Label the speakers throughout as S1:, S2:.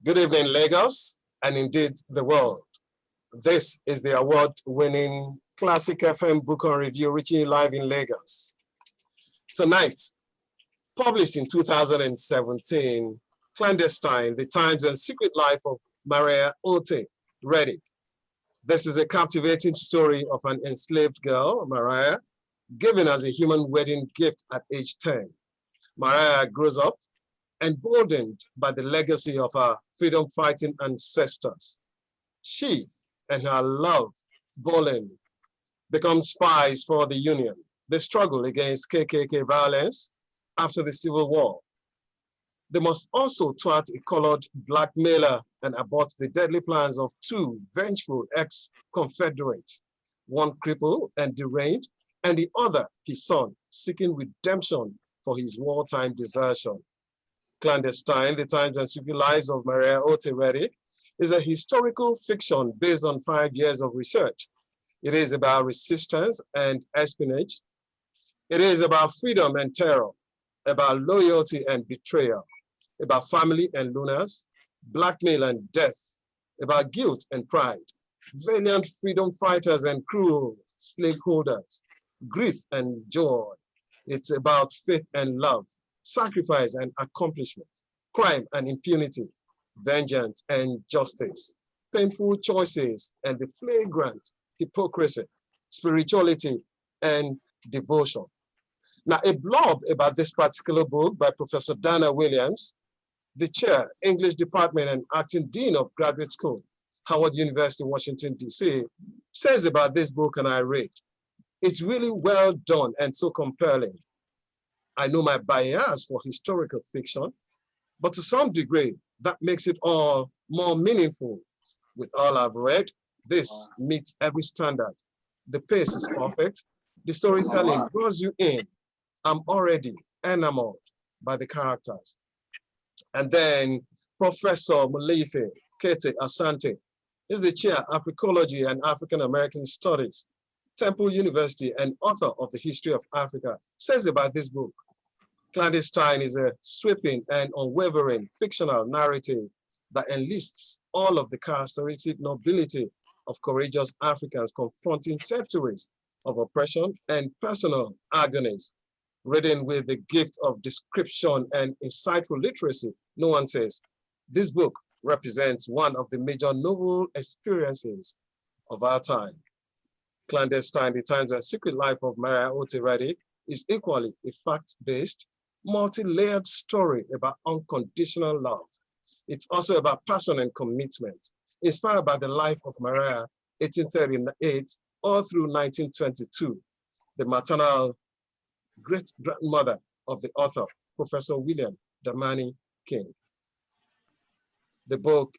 S1: Good evening, Lagos, and indeed the world. This is the award-winning Classic FM Book on Review, reaching you live in Lagos. Tonight, published in 2017, Clandestine, The Times and Secret Life of Mariah Otey Reddick. This is a captivating story of an enslaved girl, Mariah, given as a human wedding gift at age 10. Mariah grows up emboldened by the legacy of her freedom-fighting ancestors. She and her love, Bolen, become spies for the Union. They struggle against KKK violence after the Civil War. They must also thwart a colored blackmailer and abort the deadly plans of two vengeful ex-confederates, one cripple and deranged, and the other his son, seeking redemption for his wartime desertion. Clandestine, The Times and Secret Lives of Mariah Otey Reddick, is a historical fiction based on 5 years of research. It is about resistance and espionage. It is about freedom and terror, about loyalty and betrayal, about family and lunars, blackmail and death, about guilt and pride, valiant freedom fighters and cruel slaveholders, grief and joy. It's about faith and love, sacrifice and accomplishment, crime and impunity, vengeance and justice, painful choices and the flagrant hypocrisy, spirituality and devotion. Now, a blurb about this particular book by Professor Dana Williams, the chair, English Department and acting dean of graduate school, Howard University, Washington, D.C., says about this book, and I read, "It's really well done and so compelling. I know my bias for historical fiction, but to some degree, that makes it all more meaningful. With all I've read, this meets every standard. The pace is perfect. The storytelling draws you in. I'm already enamored by the characters." And then Professor Mulife Kete Asante is the chair of Africology and African American Studies, Temple University, and author of The History of Africa, says about this book, "Clandestine is a sweeping and unwavering fictional narrative that enlists all of the characteristic nobility of courageous Africans confronting centuries of oppression and personal agonies. Written with the gift of description and insightful literacy, no one says, this book represents one of the major novel experiences of our time." Clandestine, The Times and Secret Life of Mariah Otey Reddick is equally a fact-based, multi-layered story about unconditional love. It's also about passion and commitment, inspired by the life of Mariah, 1838, all through 1922, the maternal great-grandmother of the author, Professor William Damani King. The book,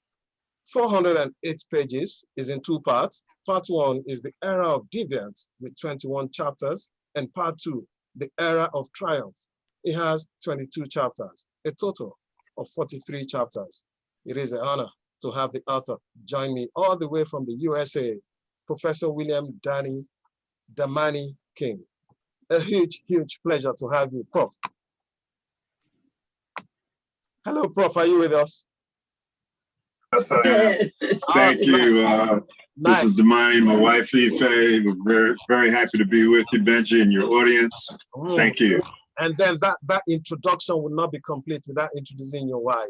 S1: 408 pages, is in 2 parts. Part 1 is the era of deviance with 21 chapters, and part 2, the era of triumph. It has 22 chapters, a total of 43 chapters. It is an honor to have the author join me all the way from the USA, Professor William Damani King. A huge, huge pleasure to have you, Prof. Hello, Prof. Are you with us?
S2: Yes, I am. Thank you. This is Damani, my wife, Ife. We're very, very happy to be with you, Benji, and your audience. Thank you.
S1: And then that introduction would not be complete without introducing your wife.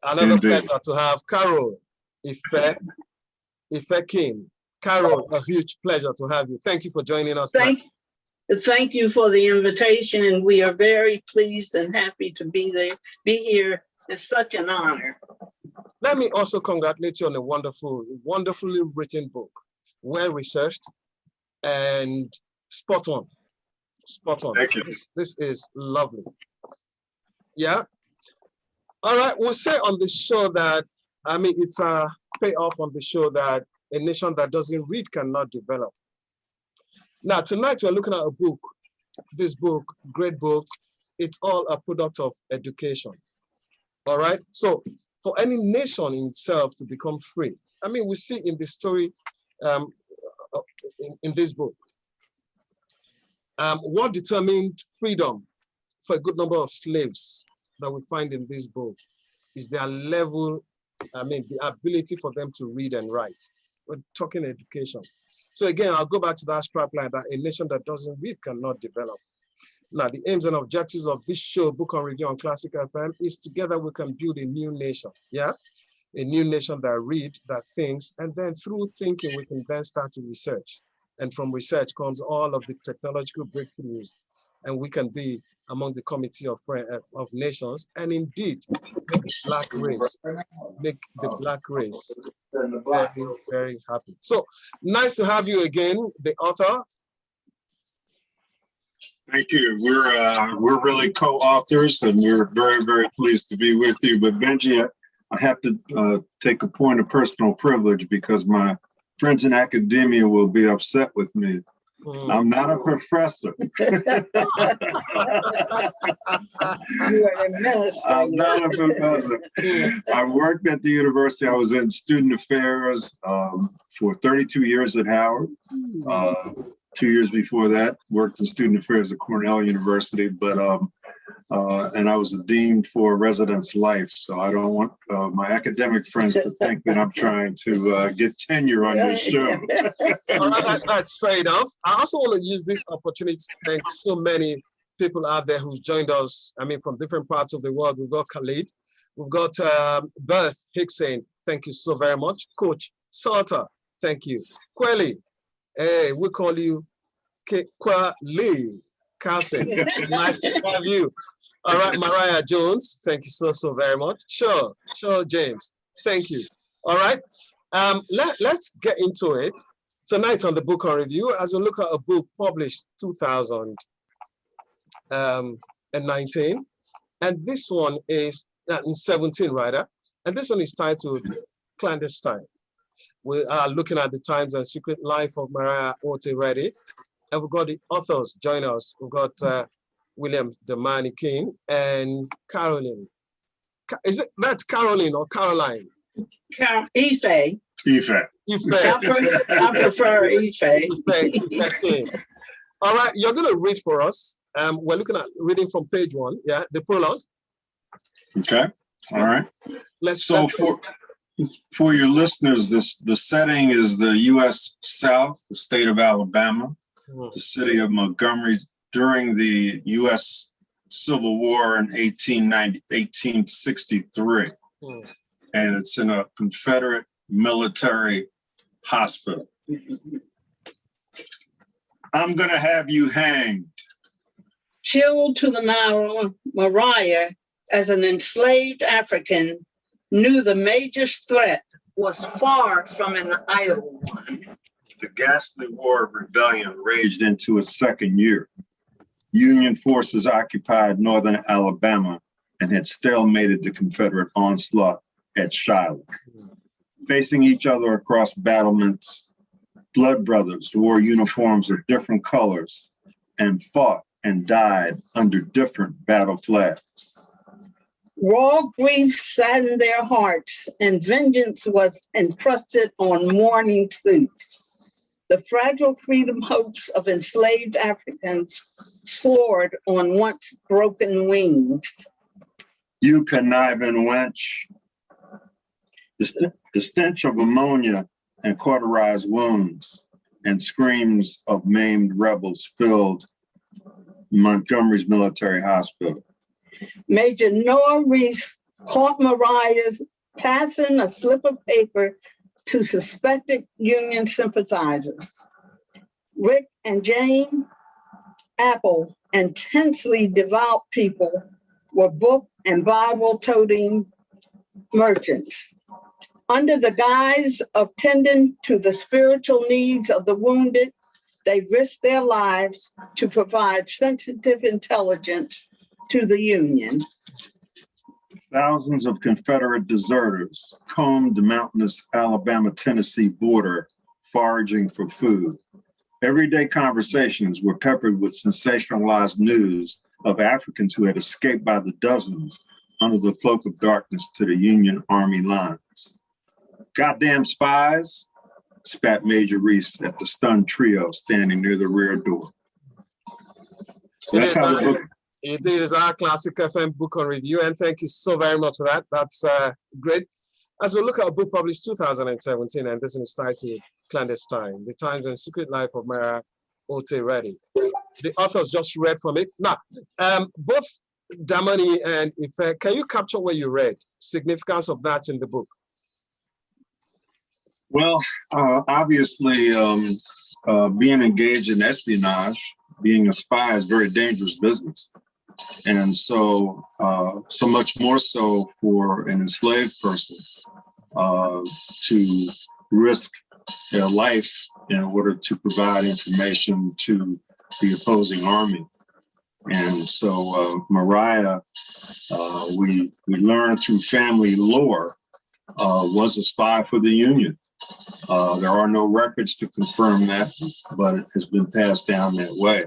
S1: Another pleasure to have Carol Ife King. Carol, a huge pleasure to have you. Thank you for joining us.
S3: Thank you for the invitation, and we are very pleased and happy to be here. It's such an honor.
S1: Let me also congratulate you on a wonderfully written book, well researched and spot on. Spot on.
S2: Thank you.
S1: This is lovely. Yeah. All right. We'll say on the show that, it's a payoff on the show that a nation that doesn't read cannot develop. Now, tonight we're looking at a book. This book, great book. It's all a product of education. All right. So for any nation in itself to become free, we see in the story in this book, what determined freedom for a good number of slaves that we find in this book is their level, the ability for them to read and write. We're talking education. So again, I'll go back to that strapline that a nation that doesn't read cannot develop. Now, the aims and objectives of this show, Book on Review on Classic FM, is together we can build a new nation, yeah? A new nation that reads, that thinks, and then through thinking, we can then start to research. And from research comes all of the technological breakthroughs, and we can be among the committee of nations, and indeed, make the black race very, very happy. So, nice to have you again, the author.
S2: Thank you. We're really co-authors, and we're very, very pleased to be with you. But Benji, I have to take a point of personal privilege because my friends in academia will be upset with me. I'm not a professor.
S3: You are a minister.
S2: I'm not a professor. I worked at the university. I was in student affairs for 32 years at Howard. 2 years before that, worked in student affairs at Cornell University, but and I was the dean for residence life. So I don't want my academic friends to think that I'm trying to get tenure on your show.
S1: That's fair enough. I also want to use this opportunity to thank so many people out there who've joined us. From different parts of the world. We've got Khalid, we've got Beth Hickson. Thank you so very much. Coach Salter, thank you. Kweli, hey, we call you Kweli Carson. Nice to have you. All right, Mariah Jones, thank you so very much. Sure, James, thank you. All right, let's get into it tonight on the Book on Review as we look at a book published 2019, and this one is in 17 rather, and this one is titled Clandestine. We are looking at the times and secret life of Mariah Otey Reddick, and we've got the authors join us. We've got William the Mannequin and Caroline. That's Caroline or Caroline?
S3: Ife.
S2: Ife.
S3: I prefer Ife.
S1: All right, you're going to read for us. We're looking at reading from page 1, yeah, the prologue.
S2: Okay, all right. For your listeners, the setting is the U.S. South, the state of Alabama, the city of Montgomery during the U.S. Civil War in 1863. And it's in a Confederate military hospital. I'm going to have you hanged.
S3: Chilled to the marrow, Mariah, as an enslaved African, knew the major threat was far from an idle one.
S2: The ghastly War of Rebellion raged into its second year. Union forces occupied northern Alabama and had stalemated the Confederate onslaught at Shiloh. Facing each other across battlements, blood brothers wore uniforms of different colors and fought and died under different battle flags.
S3: Raw grief saddened their hearts, and vengeance was encrusted on mourning suits. The fragile freedom hopes of enslaved Africans soared on once broken wings.
S2: You conniving wench. The stench of ammonia and cauterized wounds and screams of maimed rebels filled Montgomery's military hospital.
S3: Major Noah Reese caught Mariah's passing a slip of paper to suspected Union sympathizers. Rick and Jane Apple, intensely devout people, were book and Bible-toting merchants. Under the guise of tending to the spiritual needs of the wounded, they risked their lives to provide sensitive intelligence to the Union.
S2: Thousands of Confederate deserters combed the mountainous Alabama-Tennessee border, foraging for food. Everyday conversations were peppered with sensationalized news of Africans who had escaped by the dozens under the cloak of darkness to the Union Army lines. Goddamn spies, spat Major Reese at the stunned trio standing near the rear door. So that's how the book.
S1: It is our Classic FM book on review, and thank you so very much for that. That's great. As we look at a book published 2017, and this one is titled Clandestine, The Times and Secret Life of Mariah Otey Reddick. The authors just read from it. Now, both Damani and Ife, can you capture what you read, significance of that in the book?
S2: Well, obviously, being engaged in espionage, being a spy is very dangerous business. And so, so much more so for an enslaved person to risk their life in order to provide information to the opposing army. And so Mariah, we learned through family lore, was a spy for the Union. There are no records to confirm that, but it has been passed down that way.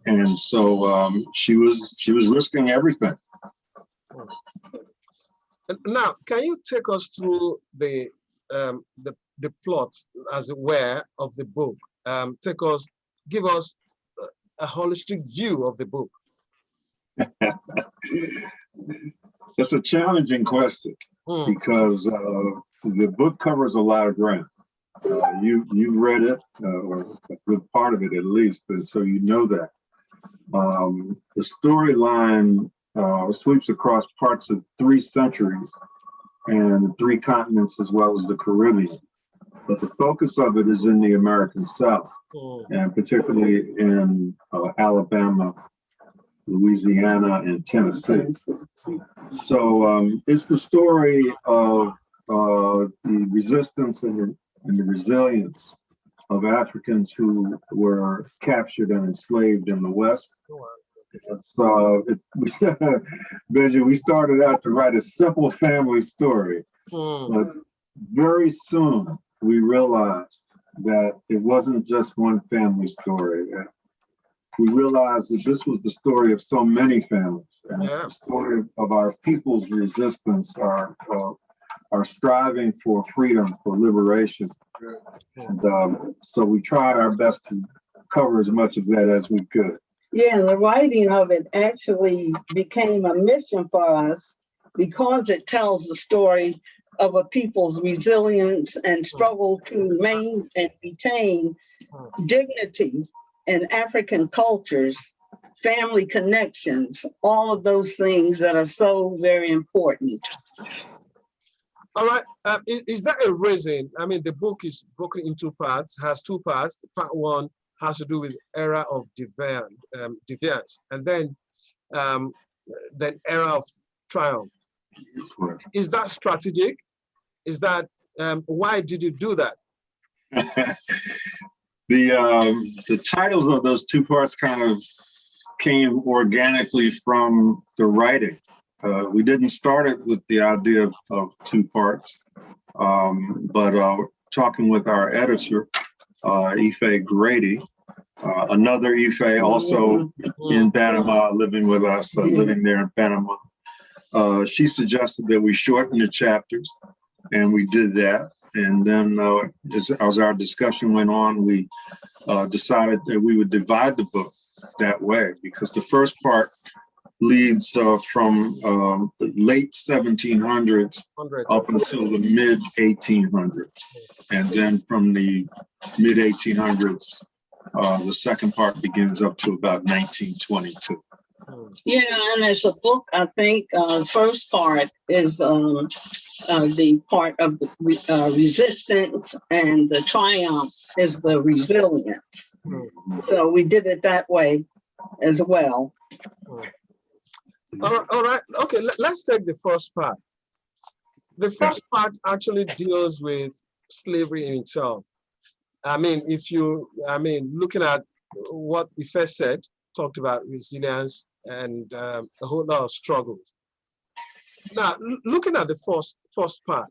S2: And so she was risking everything.
S1: Now, can you take us through the plot, as it were, of the book? Give us a holistic view of the book.
S2: It's a challenging question because the book covers a lot of ground. You've read it, or a good part of it at least, and so you know that. The storyline sweeps across parts of 3 centuries and 3 continents as well as the Caribbean. But the focus of it is in the American South, and particularly in Alabama, Louisiana, and Tennessee. So it's the story of the resistance and the resilience of Africans who were captured and enslaved in the West. So Benji, we started out to write a simple family story, but very soon we realized that it wasn't just one family story. We realized that this was the story of so many families, and it's the story of our people's resistance, our striving for freedom, for liberation. And so we tried our best to cover as much of that as we could.
S3: Yeah, the writing of it actually became a mission for us because it tells the story of a people's resilience and struggle to remain and retain dignity in African cultures, family connections, all of those things that are so very important.
S1: All right, is that a reason? I mean, the book is broken into parts, has 2 parts. Part 1 has to do with era of deviance, and then era of triumph. Is that strategic? Is that, why did you do that?
S2: The titles of those 2 parts kind of came organically from the writing. We didn't start it with the idea of 2 parts, but talking with our editor, Ife Grady, another Ife also in Panama, living with us, living there in Panama. She suggested that we shorten the chapters, and we did that. And then as our discussion went on, we decided that we would divide the book that way, because the first part leads from the late 1700s up until the mid 1800s. And then from the mid 1800s, the second part begins up to about 1922.
S3: Yeah, and as a book, I think first part is the part of the resistance, and the triumph is the resilience. So we did it that way as well.
S1: All right, okay, let's take the first part. The first part actually deals with slavery in itself. I mean, looking at what Ife said, talked about resilience and a whole lot of struggles. Now, looking at the first part,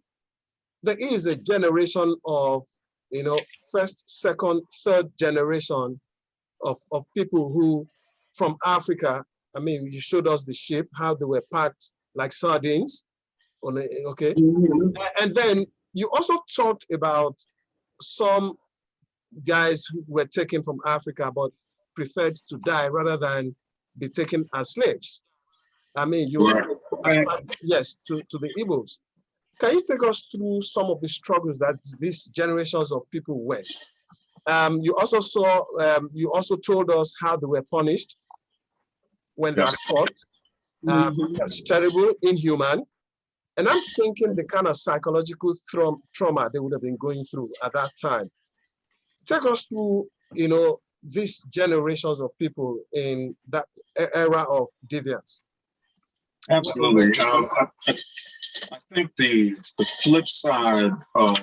S1: there is a generation of, first, second, third generation of people who, from Africa, I mean, you showed us the shape, how they were packed like sardines, okay? And then you also talked about some guys who were taken from Africa but preferred to die rather than be taken as slaves. I mean, yes, to the Igbos. Can you take us through some of the struggles that these generations of people went? You also told us how they were punished when they are caught. That's terrible, inhuman. And I'm thinking the kind of psychological trauma they would have been going through at that time. Take us through, these generations of people in that era of deviance.
S2: Absolutely. I think the flip side of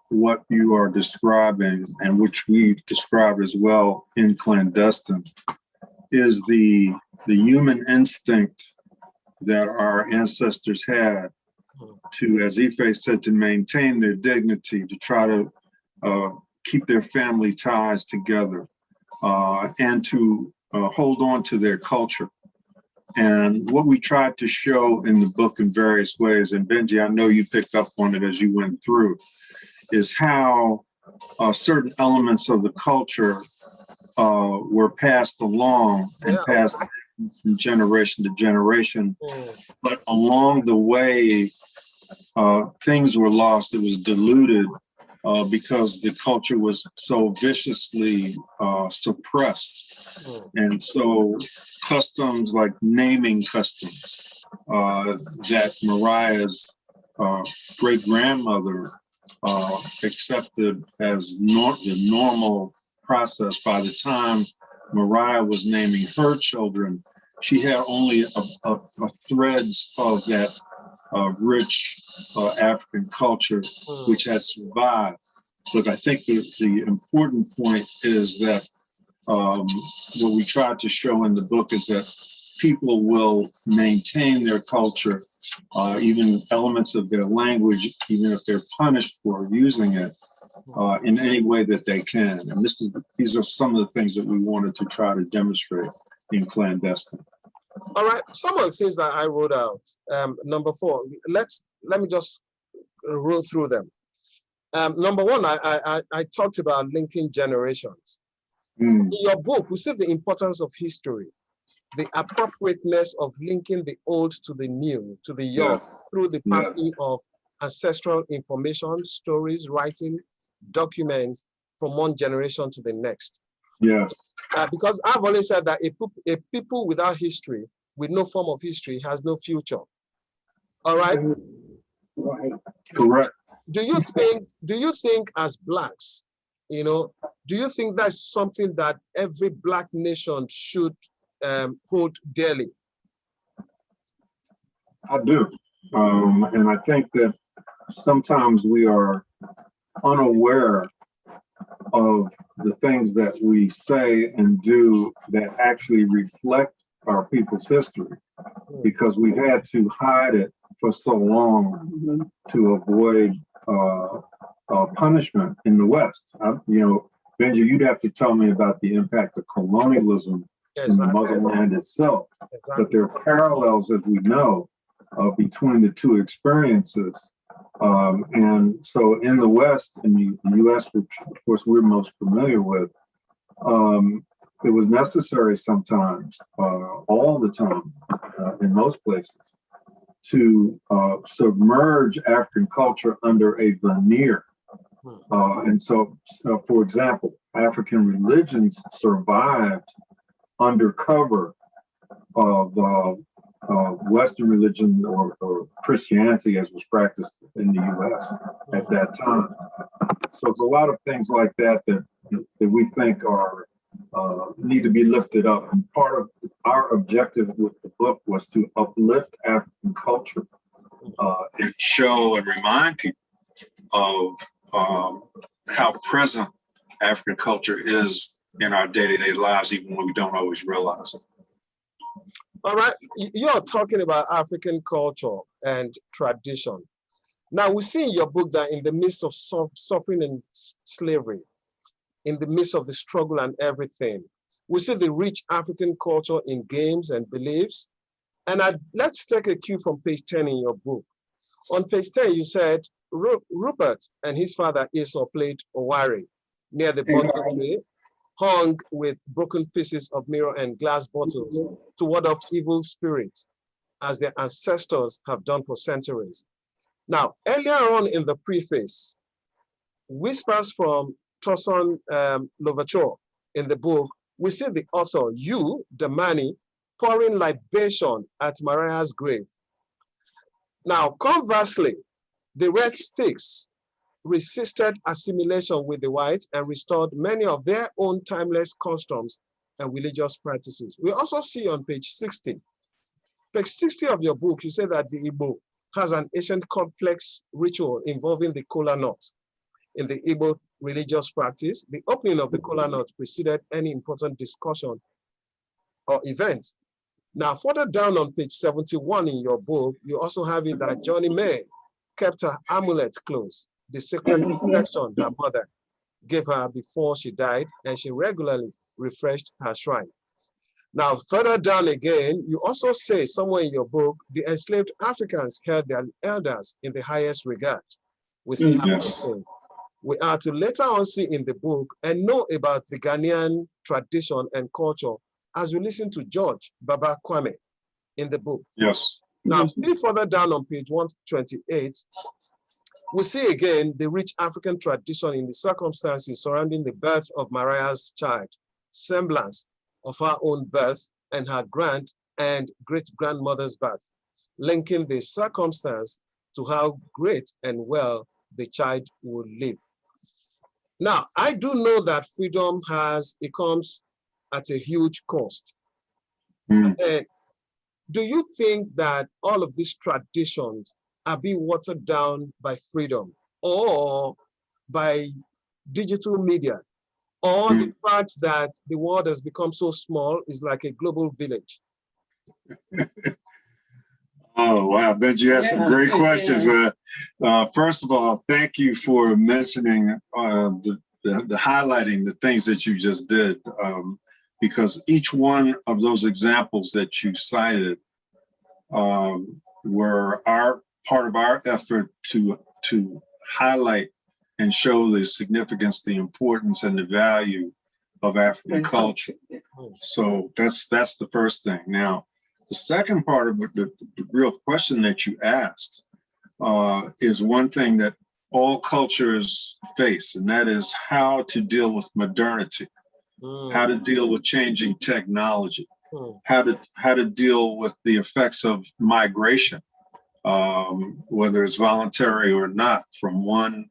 S2: what you are describing, and which we describe as well in Clandestine, is the human instinct that our ancestors had to, as Ife said, to maintain their dignity, to try to keep their family ties together, and to hold on to their culture. And what we tried to show in the book in various ways, and Benji, I know you picked up on it as you went through, is how certain elements of the culture were passed along and passed from generation to generation. But along the way, things were lost. It was diluted because the culture was so viciously suppressed. And so customs like naming customs that Mariah's great-grandmother accepted as the normal process. By the time Mariah was naming her children, she had only a threads of that rich African culture which had survived. But I think the important point is that what we tried to show in the book is that people will maintain their culture, even elements of their language, even if they're punished for using it in any way that they can. And these are some of the things that we wanted to try to demonstrate in Clandestine.
S1: All right, some of the things that I wrote out. Number 4, let me just roll through them. Number 1, I talked about linking generations. In your book, we see the importance of history, the appropriateness of linking the old to the new, to the young, through the passing of ancestral information, stories, writing, documents from one generation to the next.
S2: Yes.
S1: Because I've always said that a people without history, with no form of history, has no future. All right?
S3: Right.
S2: Correct.
S1: Do you think as Blacks, do you think that's something that every Black nation should hold dearly?
S2: I do. And I think that sometimes we are unaware of the things that we say and do that actually reflect our people's history, because we've had to hide it for so long to avoid punishment in the West. Benji, you'd have to tell me about the impact of colonialism in the motherland itself. But there are parallels, as we know, between the two experiences. And so in the West, in the US, which of course we're most familiar with, it was necessary sometimes, all the time, in most places, to submerge African culture under a veneer. And so, for example, African religions survived under cover of Western religion or Christianity as was practiced in the US at that time. So it's a lot of things like that that we think are need to be lifted up. And part of our objective with the book was to uplift African culture and show and remind people of how present African culture is in our day-to-day lives, even when we don't always realize it.
S1: All right, you're talking about African culture and tradition. Now, we see in your book that in the midst of suffering and slavery, in the midst of the struggle and everything, we see the rich African culture in games and beliefs. And let's take a cue from page 10 in your book. On page 10, you said, Rupert and his father Esau played Owari near the bottom tree. hung with broken pieces of mirror and glass bottles to ward off evil spirits, as their ancestors have done for centuries. Now, earlier on in the preface, whispers from Torson Louverture in the book, we see the author, you, the Mani, pouring libation at Mariah's grave. Now, conversely, the Red Sticks resisted assimilation with the whites and restored many of their own timeless customs and religious practices. We also see on page 60. Page 60 of your book, you say that the Igbo has an ancient complex ritual involving the kola nut. In the Igbo religious practice, the opening of the kola nut preceded any important discussion or event. Now, further down on page 71 in your book, you also have it that Johnny May kept her amulet close, the sacred protection her mother gave her before she died, and she regularly refreshed her shrine. Now, further down again, you also say somewhere in your book, the enslaved Africans held their elders in the highest regard. We see
S2: Yes.
S1: we are to later on see in the book and know about the Ghanaian tradition and culture as we listen to George Baba Kwame in the book.
S2: Yes.
S1: Now, still further down on page 128, we see again the rich African tradition in the circumstances surrounding the birth of Mariah's child, semblance of her own birth and her grand and great-grandmother's birth, linking the circumstance to how great and well the child will live. Now, I do know that freedom comes at a huge cost. And do you think that all of these traditions are being watered down by freedom or by digital media, or the fact that the world has become so small is like a global village?
S2: Oh, wow, Benji, you had some great questions. First of all, thank you for mentioning the highlighting the things that you just did, because each one of those examples that you cited were part of our effort to highlight and show the significance, the importance, and the value of African culture. So that's the first thing. Now, the second part of the real question that you asked is one thing that all cultures face, and that is how to deal with modernity, how to deal with changing technology, how to deal with the effects of migration, whether it's voluntary or not, from one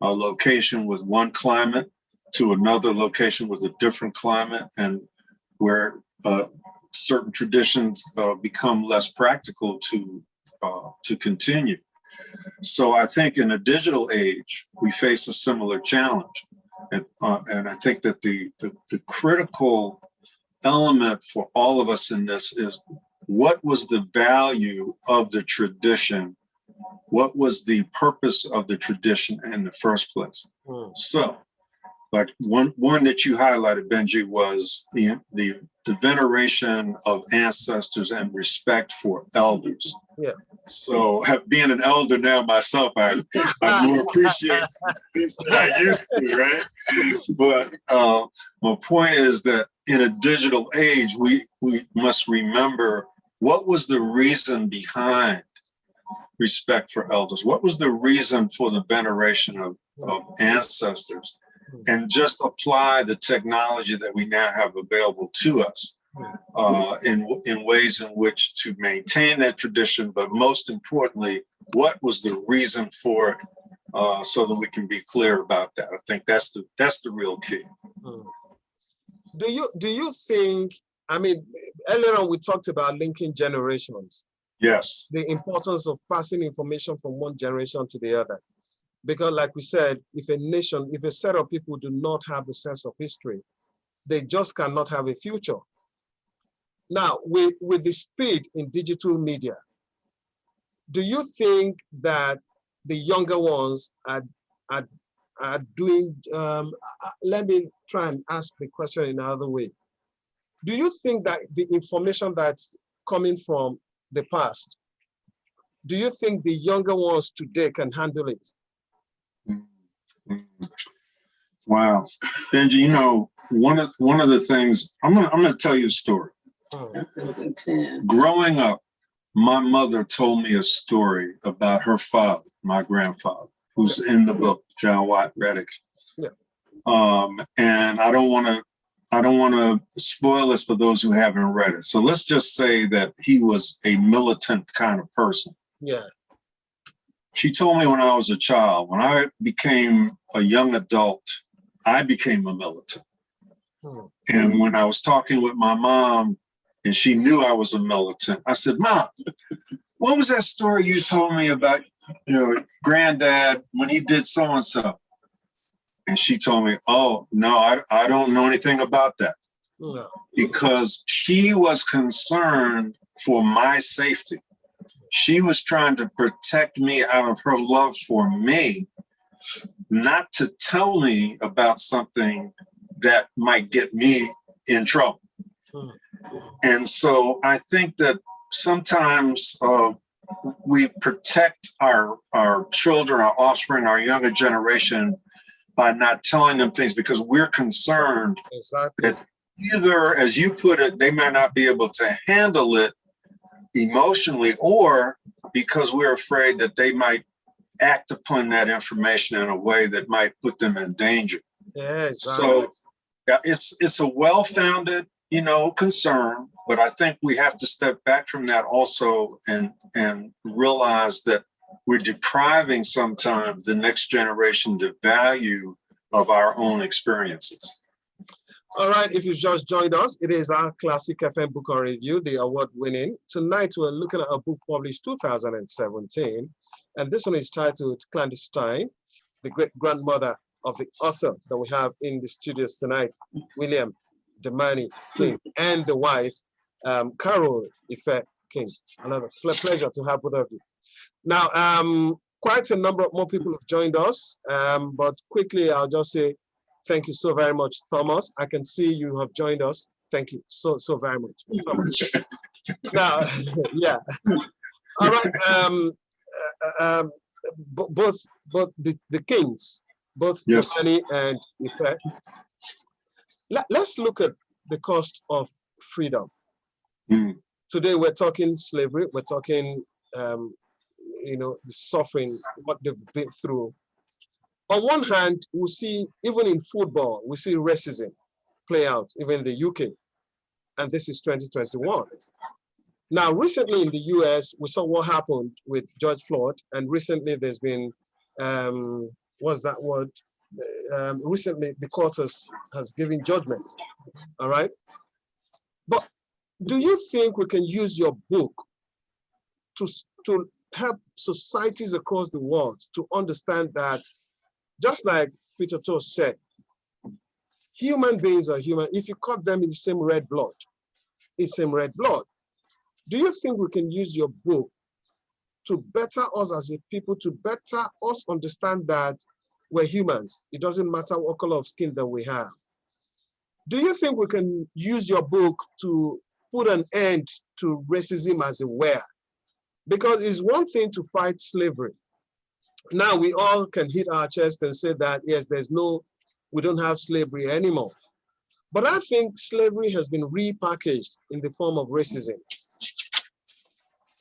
S2: location with one climate to another location with a different climate, and where certain traditions become less practical to continue. So I think in a digital age, we face a similar challenge. And I think that the critical element for all of us in this is, what was the value of the tradition? What was the purpose of the tradition in the first place? So, like one that you highlighted, Benji, was the veneration of ancestors and respect for elders.
S1: Yeah.
S2: So, being an elder now myself, I more appreciate this than I used to, right? But my point is that in a digital age, we must remember, what was the reason behind respect for elders? What was the reason for the veneration of ancestors? And just apply the technology that we now have available to us in ways in which to maintain that tradition, but most importantly, what was the reason for it, so that we can be clear about that. I think that's the real key.
S1: Do you think, I mean, earlier on we talked about linking generations.
S2: Yes.
S1: The importance of passing information from one generation to the other. Because like we said, if a set of people do not have a sense of history, they just cannot have a future. Now, with the speed in digital media, do you think that the younger ones are doing, let me try and ask the question in another way. Do you think that the information that's coming from the past, do you think the younger ones today can handle it?
S2: Wow. Benji, one of the things, I'm gonna tell you a story. Growing up, my mother told me a story about her father, my grandfather, who's in the book, John Watt Reddick.
S1: Yeah.
S2: And I don't want to spoil this for those who haven't read it. So let's just say that he was a militant kind of person.
S1: Yeah.
S2: She told me when I was a child, when I became a young adult, I became a militant. And when I was talking with my mom and she knew I was a militant, I said, Mom, what was that story you told me about your granddad when he did so-and-so? And she told me, oh, no, I don't know anything about that.
S1: No.
S2: Because she was concerned for my safety. She was trying to protect me out of her love for me, not to tell me about something that might get me in trouble. And so I think that sometimes we protect our children, our offspring, our younger generation by not telling them things because we're concerned that either, as you put it, they might not be able to handle it emotionally, or because we're afraid that they might act upon that information in a way that might put them in danger.
S1: Yeah, exactly.
S2: So it's a well-founded, concern, but I think we have to step back from that also and realize that we're depriving sometimes the next generation the value of our own experiences.
S1: All right, if you just joined us, it is our Classic FM Book on Review, the award-winning. Tonight, we're looking at a book published 2017, and this one is titled Clandestine, the great-grandmother of the author that we have in the studios tonight, William Damani King, and the wife, Carol Ife King. Another pleasure to have both of you. Now, quite a number of more people have joined us, but quickly, I'll just say, thank you so very much, Thomas. I can see you have joined us. Thank you so very much, Thomas. Now, yeah. All right. Both the kings, both Giovanni and Ife. Let's look at the cost of freedom. Today, we're talking slavery. We're talking, the suffering, what they've been through. On one hand, we see, even in football, we see racism play out, even in the UK. And this is 2021. Now, recently in the US, we saw what happened with George Floyd. And recently there's been, what's that word? Recently, the court has given judgment. All right. But do you think we can use your book to help societies across the world to understand that, just like Peter Tosh said, human beings are human. If you cut them in the same red blood, it's same red blood. Do you think we can use your book to better us as a people, to better us understand that we're humans? It doesn't matter what color of skin that we have. Do you think we can use your book to put an end to racism as it were? Because it's one thing to fight slavery. Now we all can hit our chest and say that, yes, we don't have slavery anymore. But I think slavery has been repackaged in the form of racism.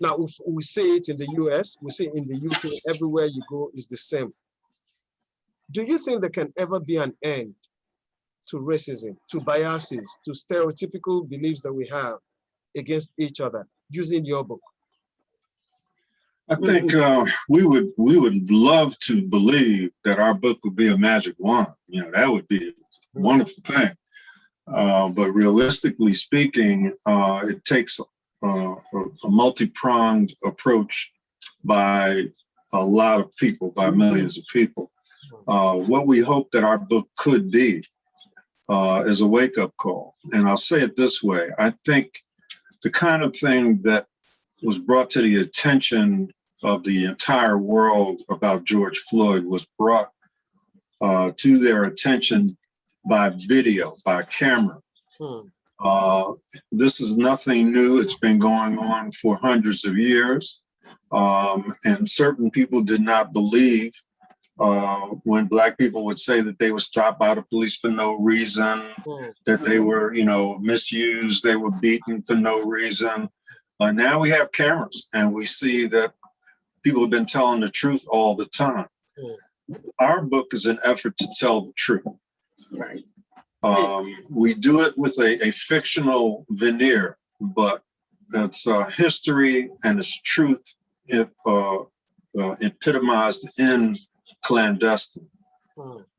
S1: Now, we see it in the US, we see it in the UK, everywhere you go is the same. Do you think there can ever be an end to racism, to biases, to stereotypical beliefs that we have against each other using your book?
S2: I think we would love to believe that our book would be a magic wand. That would be a wonderful thing. But realistically speaking, it takes a multi-pronged approach by a lot of people, by millions of people. What we hope that our book could be is a wake-up call. And I'll say it this way. I think the kind of thing that was brought to the attention of the entire world about George Floyd was brought to their attention by video, by camera. This is nothing new. It's been going on for hundreds of years. And certain people did not believe when Black people would say that they were stopped by the police for no reason, that they were, misused, they were beaten for no reason. Now we have cameras and we see that people have been telling the truth all the time. Our book is an effort to tell the truth.
S3: Right.
S2: We do it with a fictional veneer, but it's history and it's truth epitomized in Clandestine.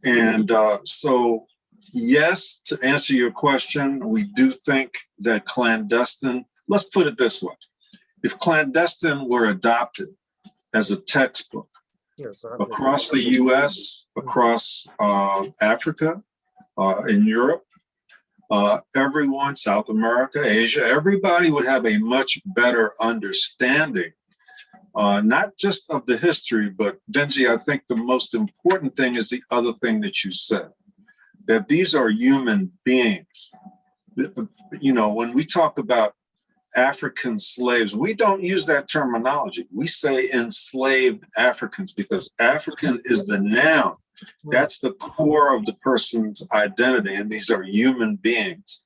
S2: And so, yes, to answer your question, we do think that Clandestine, let's put it this way. If Clandestine were adopted as a textbook across the US, across Africa, in Europe, everyone, South America, Asia, everybody would have a much better understanding, not just of the history, but Benji, I think the most important thing is the other thing that you said, that these are human beings. When we talk about African slaves, we don't use that terminology. We say enslaved Africans because African is the noun. That's the core of the person's identity, and these are human beings.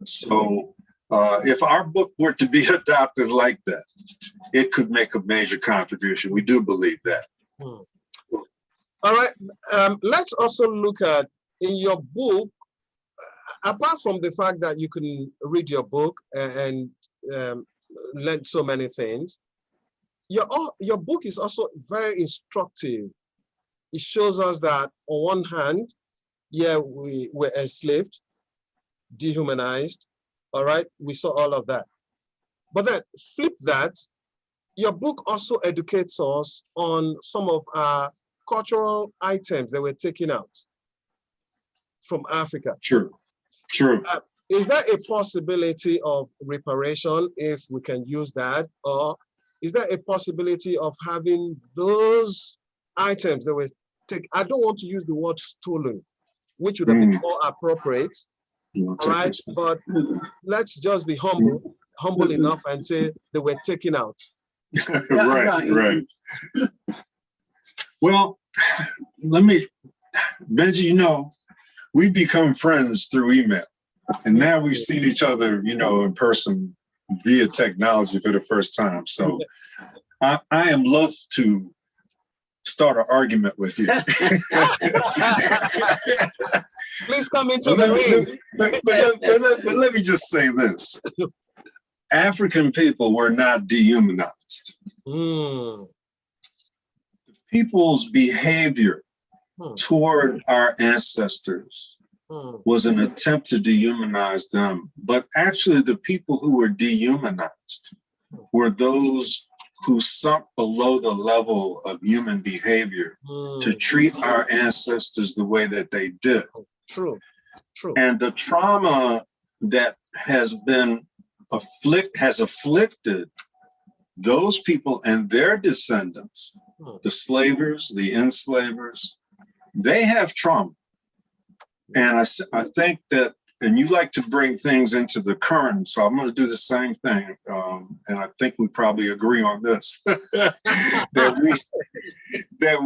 S2: So if our book were to be adopted like that, it could make a major contribution. We do believe that.
S1: All right, let's also look at, in your book, apart from the fact that you can read your book and learn so many things, your book is also very instructive. It shows us that on one hand, we were enslaved, dehumanized, all right? We saw all of that. But then flip that, your book also educates us on some of our cultural items that were taken out from Africa.
S2: True.
S1: Is there a possibility of reparation, if we can use that? Or is there a possibility of having those items that were taken? I don't want to use the word stolen, which would have been more appropriate, all right? But let's just be humble enough and say they were taken out.
S2: Right. Well, Benji, we've become friends through email. And now we've seen each other, in person via technology for the first time. So I am loath to start an argument with you.
S1: Please come into the ring.
S2: But let me just say this. African people were not dehumanized. People's behavior toward our ancestors was an attempt to dehumanize them. But actually the people who were dehumanized were those who sunk below the level of human behavior to treat our ancestors the way that they did.
S1: True.
S2: And the trauma that has afflicted those people and their descendants, the slavers, the enslavers, they have trauma. And I think that, and you like to bring things into the current, so I'm going to do the same thing. And I think we probably agree on this, that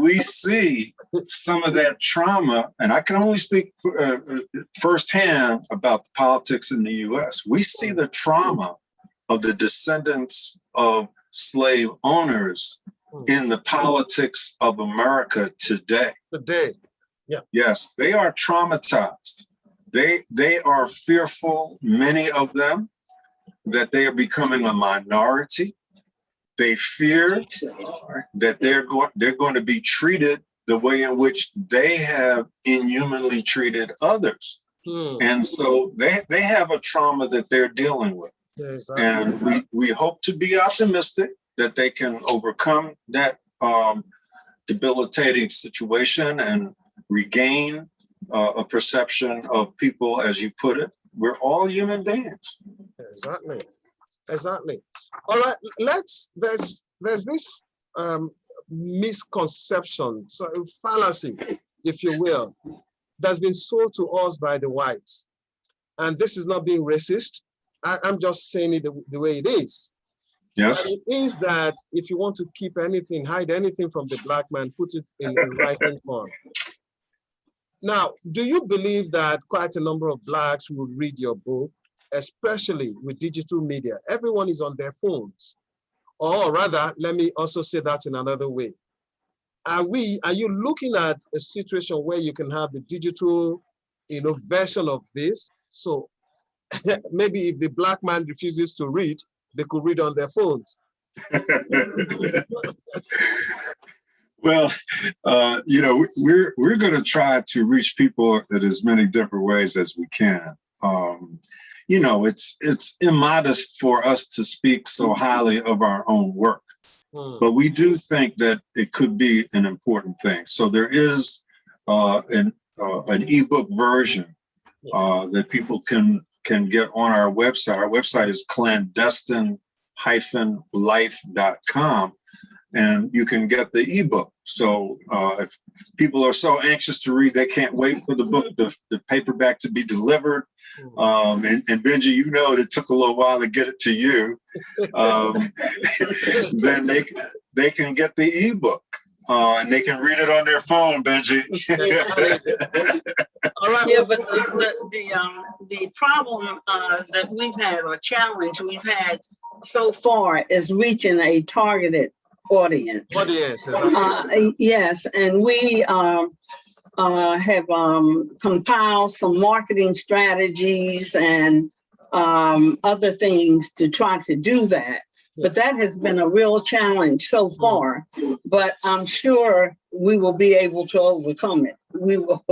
S2: we see some of that trauma, and I can only speak firsthand about the politics in the US. We see the trauma of the descendants of slave owners in the politics of America today.
S1: Yeah.
S2: Yes, they are traumatized. They are fearful, many of them, that they are becoming a minority. They fear that they're going to be treated the way in which they have inhumanly treated others. And so they have a trauma that they're dealing with.
S1: Exactly.
S2: And we hope to be optimistic that they can overcome that debilitating situation and regain a perception of people, as you put it. We're all human beings.
S1: Exactly. All right, there's this misconception, so fallacy, if you will, that's been sold to us by the whites. And this is not being racist. I'm just saying it the way it is.
S2: Yes.
S1: And it is that if you want to keep anything, hide anything from the black man, put it in writing form. Now, do you believe that quite a number of blacks will read your book, especially with digital media? Everyone is on their phones. Or rather, let me also say that in another way. Are you looking at a situation where you can have the digital, version of this? So maybe if the black man refuses to read, they could read on their phones.
S2: Well, we're going to try to reach people in as many different ways as we can. It's immodest for us to speak so highly of our own work, but we do think that it could be an important thing. So there is an ebook version that people can get on our website. Our website is clandestine-life.com. And you can get the ebook. So if people are so anxious to read, they can't wait for the book, the paperback to be delivered. And Benji, it took a little while to get it to you. Then they can get the ebook and they can read it on their phone, Benji.
S3: All right. Yeah, but the problem that we've had, or challenge we've had so far, is reaching a targeted audience. Yes, and we have compiled some marketing strategies and other things to try to do that. But that has been a real challenge so far. But I'm sure we will be able to overcome it. We will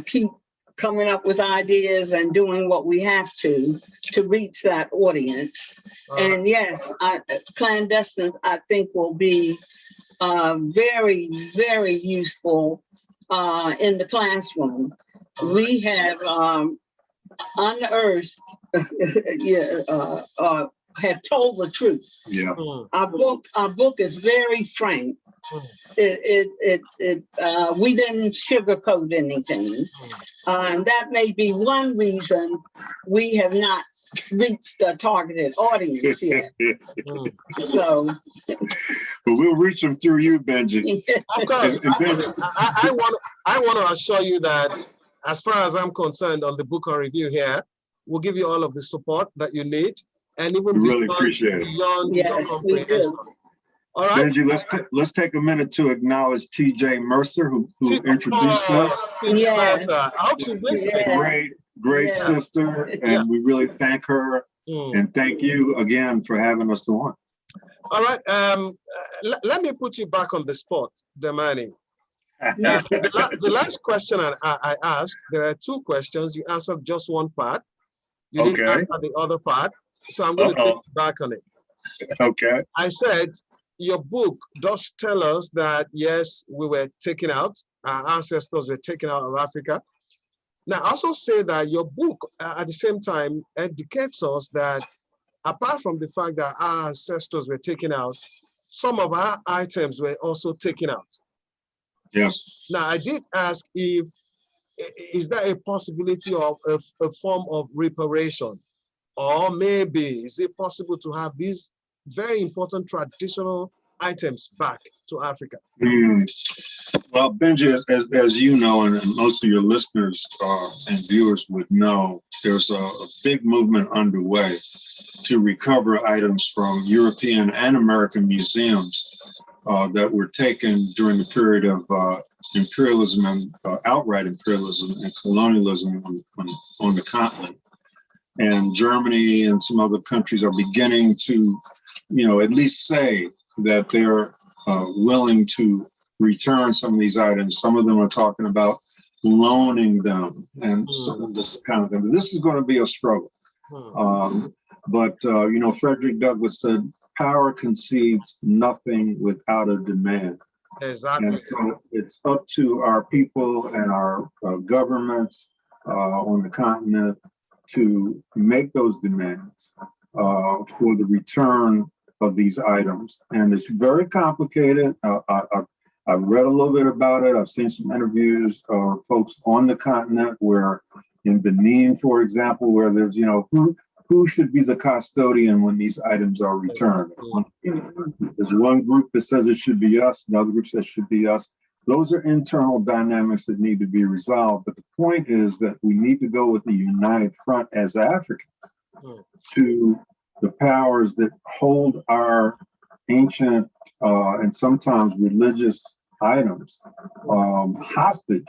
S3: keep coming up with ideas and doing what we have to reach that audience. And yes, Clandestine, I think, will be very, very useful in the classroom. We have unearthed, have told the truth.
S2: Yeah.
S3: Our book is very frank. We didn't sugarcoat anything. And that may be one reason we have not reached a targeted audience yet. So,
S2: but we'll reach them through you, Benji.
S1: Of course. I want to assure you that, as far as I'm concerned, on the book on review here, we'll give you all of the support that you need, and even
S2: really appreciate it.
S1: Beyond your comprehension. All right.
S2: Benji, let's take a minute to acknowledge T.J. Mercer, who introduced us.
S1: Yes. I hope she's listening.
S2: Great sister, and we really thank her. And thank you again for having us on.
S1: All right. Let me put you back on the spot, Damani. The last question I asked, there are two questions. You answered just one part. You didn't answer the other part. So I'm going to take you back on it.
S2: Okay.
S1: I said, your book does tell us that, yes, we were taken out. Our ancestors were taken out of Africa. Now, I also say that your book, at the same time, educates us that apart from the fact that our ancestors were taken out, some of our items were also taken out.
S2: Yes.
S1: Now, I did ask is there a possibility of a form of reparation? Or maybe, is it possible to have these very important traditional items back to Africa?
S2: Well, Benji, as you know, and most of your listeners and viewers would know, there's a big movement underway to recover items from European and American museums that were taken during the period of imperialism and outright imperialism and colonialism on the continent. And Germany and some other countries are beginning to, at least say that they're willing to return some of these items. Some of them are talking about loaning them and some of this kind of thing. But this is going to be a struggle. But Frederick Douglass said, power concedes nothing without a demand.
S1: Exactly.
S2: And so it's up to our people and our governments on the continent to make those demands for the return of these items. And it's very complicated. I've read a little bit about it. I've seen some interviews of folks on the continent where in Benin, for example, where there's, who should be the custodian when these items are returned? There's one group that says it should be us, another group says it should be us. Those are internal dynamics that need to be resolved. But the point is that we need to go with a united front as Africans to the powers that hold our ancient and sometimes religious items hostage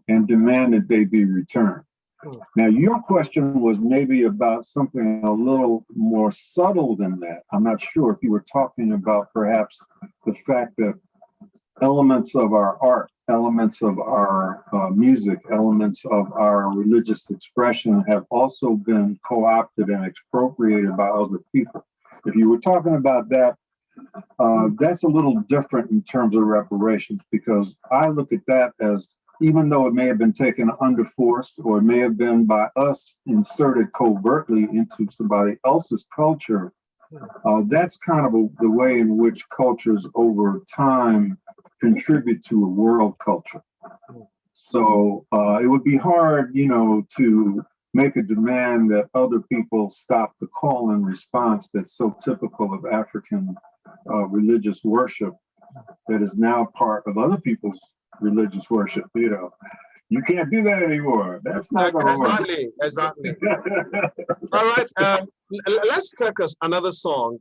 S2: and demand that they be returned. Now, your question was maybe about something a little more subtle than that. I'm not sure if you were talking about perhaps the fact that elements of our art, elements of our music, elements of our religious expression have also been co-opted and expropriated by other people. If you were talking about that, that's a little different in terms of reparations, because I look at that as, even though it may have been taken under force or it may have been by us inserted covertly into somebody else's culture, that's kind of the way in which cultures over time contribute to a world culture. So it would be hard, to make a demand that other people stop the call and response that's so typical of African religious worship that is now part of other people's religious worship. You can't do that anymore. That's not going to work.
S1: Exactly. All right. Let's take us another song.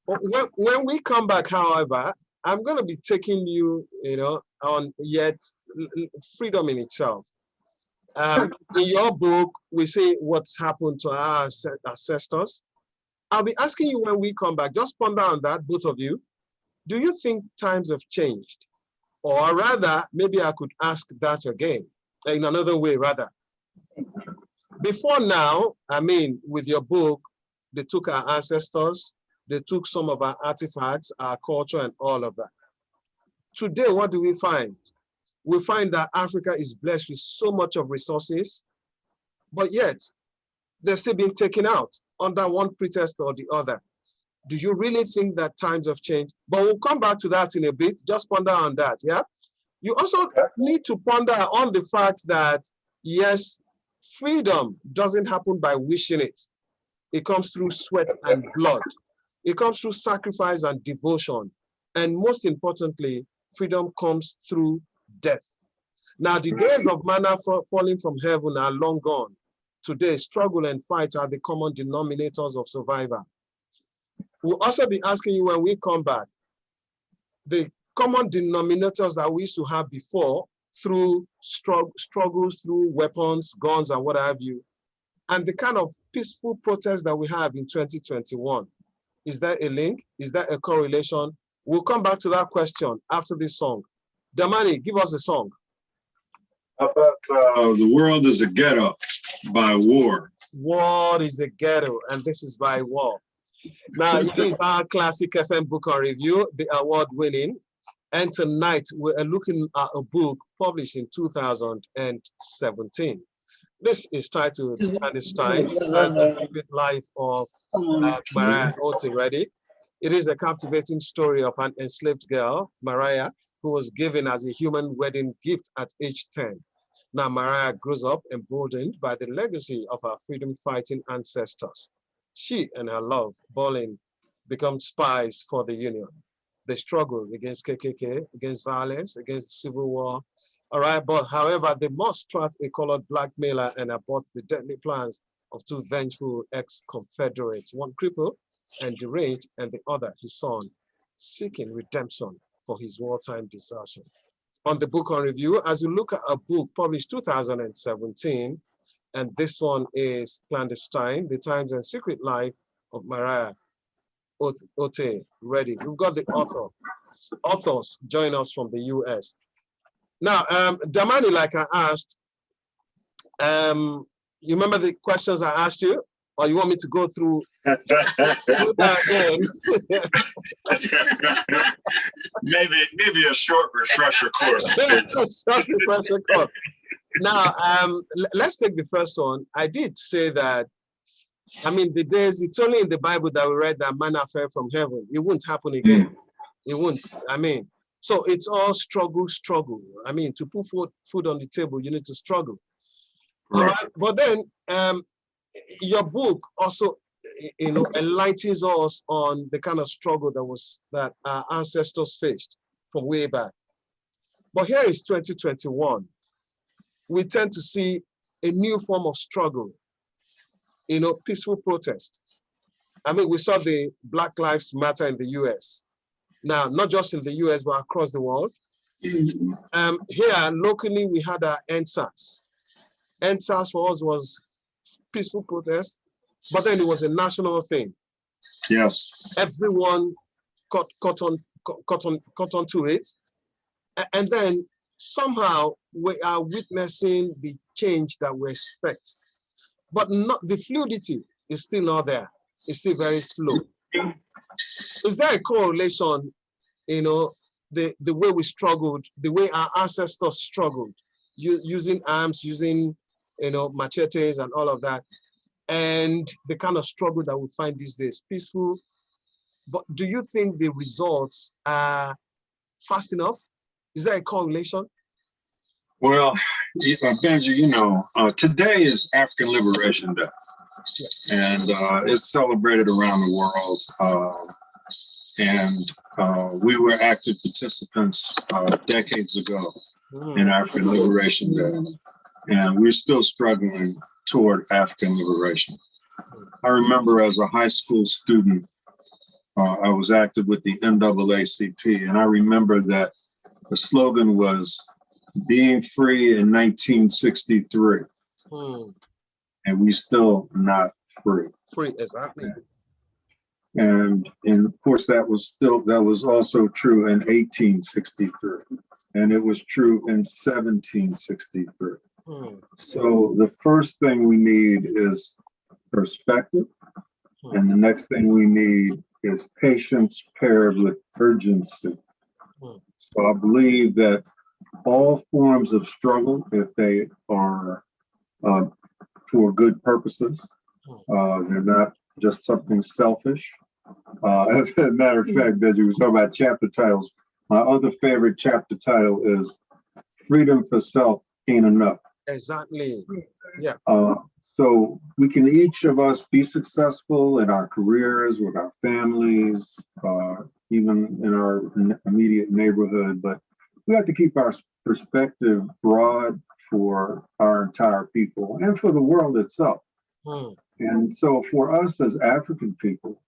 S1: When we come back, however, I'm going to be taking you, on yet freedom in itself. In your book, we say what's happened to our ancestors. I'll be asking you when we come back, just ponder on that, both of you. Do you think times have changed? Or rather, maybe I could ask that again, in another way, rather. Before now, with your book, they took our ancestors, they took some of our artifacts, our culture, and all of that. Today, what do we find? We find that Africa is blessed with so much of resources, but yet they're still being taken out under one pretext or the other. Do you really think that times have changed? But we'll come back to that in a bit. Just ponder on that, yeah? You also need to ponder on the fact that, yes, freedom doesn't happen by wishing it. It comes through sweat and blood. It comes through sacrifice and devotion. And most importantly, freedom comes through death. Now, the days of manna falling from heaven are long gone. Today, struggle and fight are the common denominators of survival. We'll also be asking you when we come back, the common denominators that we used to have before through struggles, through weapons, guns, and what have you, and the kind of peaceful protest that we have in 2021. Is there a link? Is there a correlation? We'll come back to that question after this song. Damani, give us a song.
S2: How about The World is a Ghetto by War?
S1: War is a Ghetto, and this is by War. Now, it is our classic FM book on review, the award-winning. And tonight, we're looking at a book published in 2017. This is titled Clandestine, the Secret Life of Mariah Otey Reddick. It is a captivating story of an enslaved girl, Mariah, who was given as a human wedding gift at age 10. Now, Mariah grows up emboldened by the legacy of her freedom-fighting ancestors. She and her love, Bolen, become spies for the Union. They struggle against KKK, against violence, against the Civil War. All right, but however, they must thwart a colored blackmailer and abort the deadly plans of two vengeful ex-confederates, one cripple and deranged, and the other, his son, seeking redemption for his wartime desertion. On the book on review, as you look at a book published 2017, and this one is Clandestine, The Times and Secret Life of Mariah Otey Reddick. We've got the authors join us from the US. Now, Damani, like I asked, you remember the questions I asked you? Or you want me to go through that again?
S2: maybe a short refresher course.
S1: Now, let's take the first one. I did say that, the days, it's only in the Bible that we read that manna fell from heaven. It won't happen again. It won't. So it's all struggle. To put food on the table, you need to struggle. All right. But then your book also, enlightens us on the kind of struggle that our ancestors faced from way back. But here is 2021. We tend to see a new form of struggle, peaceful protest. I mean, we saw the Black Lives Matter in the US. Now, not just in the US, but across the world. Here, locally, we had our EndSARS. EndSARS for us was peaceful protest, but then it was a national thing.
S2: Yes.
S1: Everyone caught on to it. And then somehow we are witnessing the change that we expect. But not the fluidity is still not there. It's still very slow. Is there a correlation, the way we struggled, the way our ancestors struggled, using arms, using, machetes and all of that, and the kind of struggle that we find these days, peaceful? But do you think the results are fast enough? Is there a correlation?
S2: Well, Benji, today is African Liberation Day. And it's celebrated around the world. We were active participants decades ago in African Liberation Day. And we're still struggling toward African liberation. I remember as a high school student, I was active with the NAACP, and I remember that the slogan was "Being free in 1963." And we still not free.
S1: Free, exactly.
S2: And of course that was also true in 1863. And it was true in 1763. So the first thing we need is perspective. And the next thing we need is patience paired with urgency. So I believe that all forms of struggle, if they are for good purposes, they're not just something selfish. As a matter of fact, Benji was talking about chapter titles. My other favorite chapter title is "Freedom for Self Ain't Enough."
S1: Exactly. Yeah.
S2: So we can each of us be successful in our careers, with our families, even in our immediate neighborhood, but we have to keep our perspective broad for our entire people and for the world itself. And so for us as African people,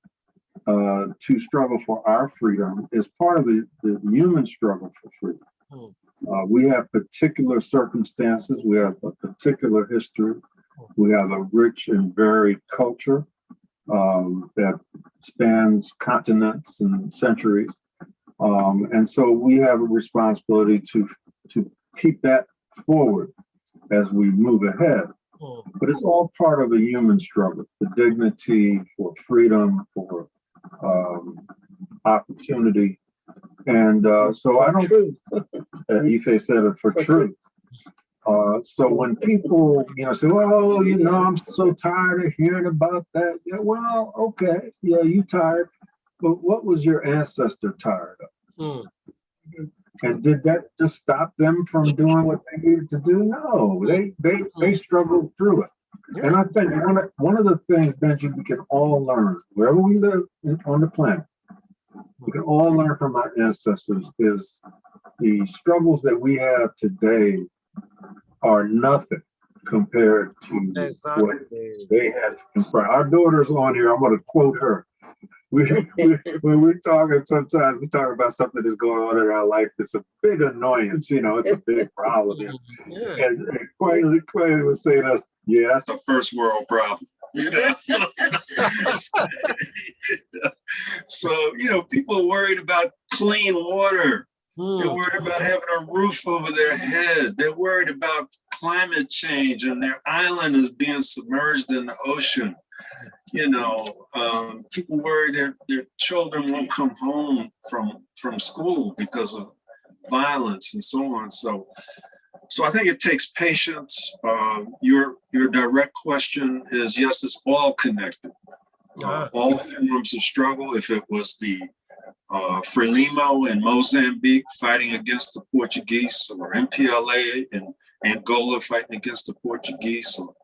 S2: to struggle for our freedom is part of the human struggle for freedom. We have particular circumstances, we have a particular history, we have a rich and varied culture that spans continents and centuries. And so we have a responsibility to keep that forward as we move ahead. But it's all part of a human struggle, for dignity, for freedom, for opportunity. And so I don't, Ife said it, for truth. So when people, say, well, I'm so tired of hearing about that. Yeah, well, okay, yeah, you tired, but what was your ancestor tired of? And did that just stop them from doing what they needed to do? No, they struggled through it. And I think one of the things, Benji, we can all learn, wherever we live on the planet, we can all learn from our ancestors is the struggles that we have today are nothing compared to what they had to confront. Our daughter's on here. I'm going to quote her. When we're talking, sometimes we talk about something that's going on in our life. It's a big annoyance, it's a big problem. And Quayle was saying to us, yeah, that's a first world problem. So, people are worried about clean water. They're worried about having a roof over their head. They're worried about climate change and their island is being submerged in the ocean. People worry their children won't come home from school because of violence and so on. So I think it takes patience. Your direct question is, yes, it's all connected. All forms of struggle. If it was the Frelimo in Mozambique fighting against the Portuguese, or MPLA in Angola fighting against the Portuguese, or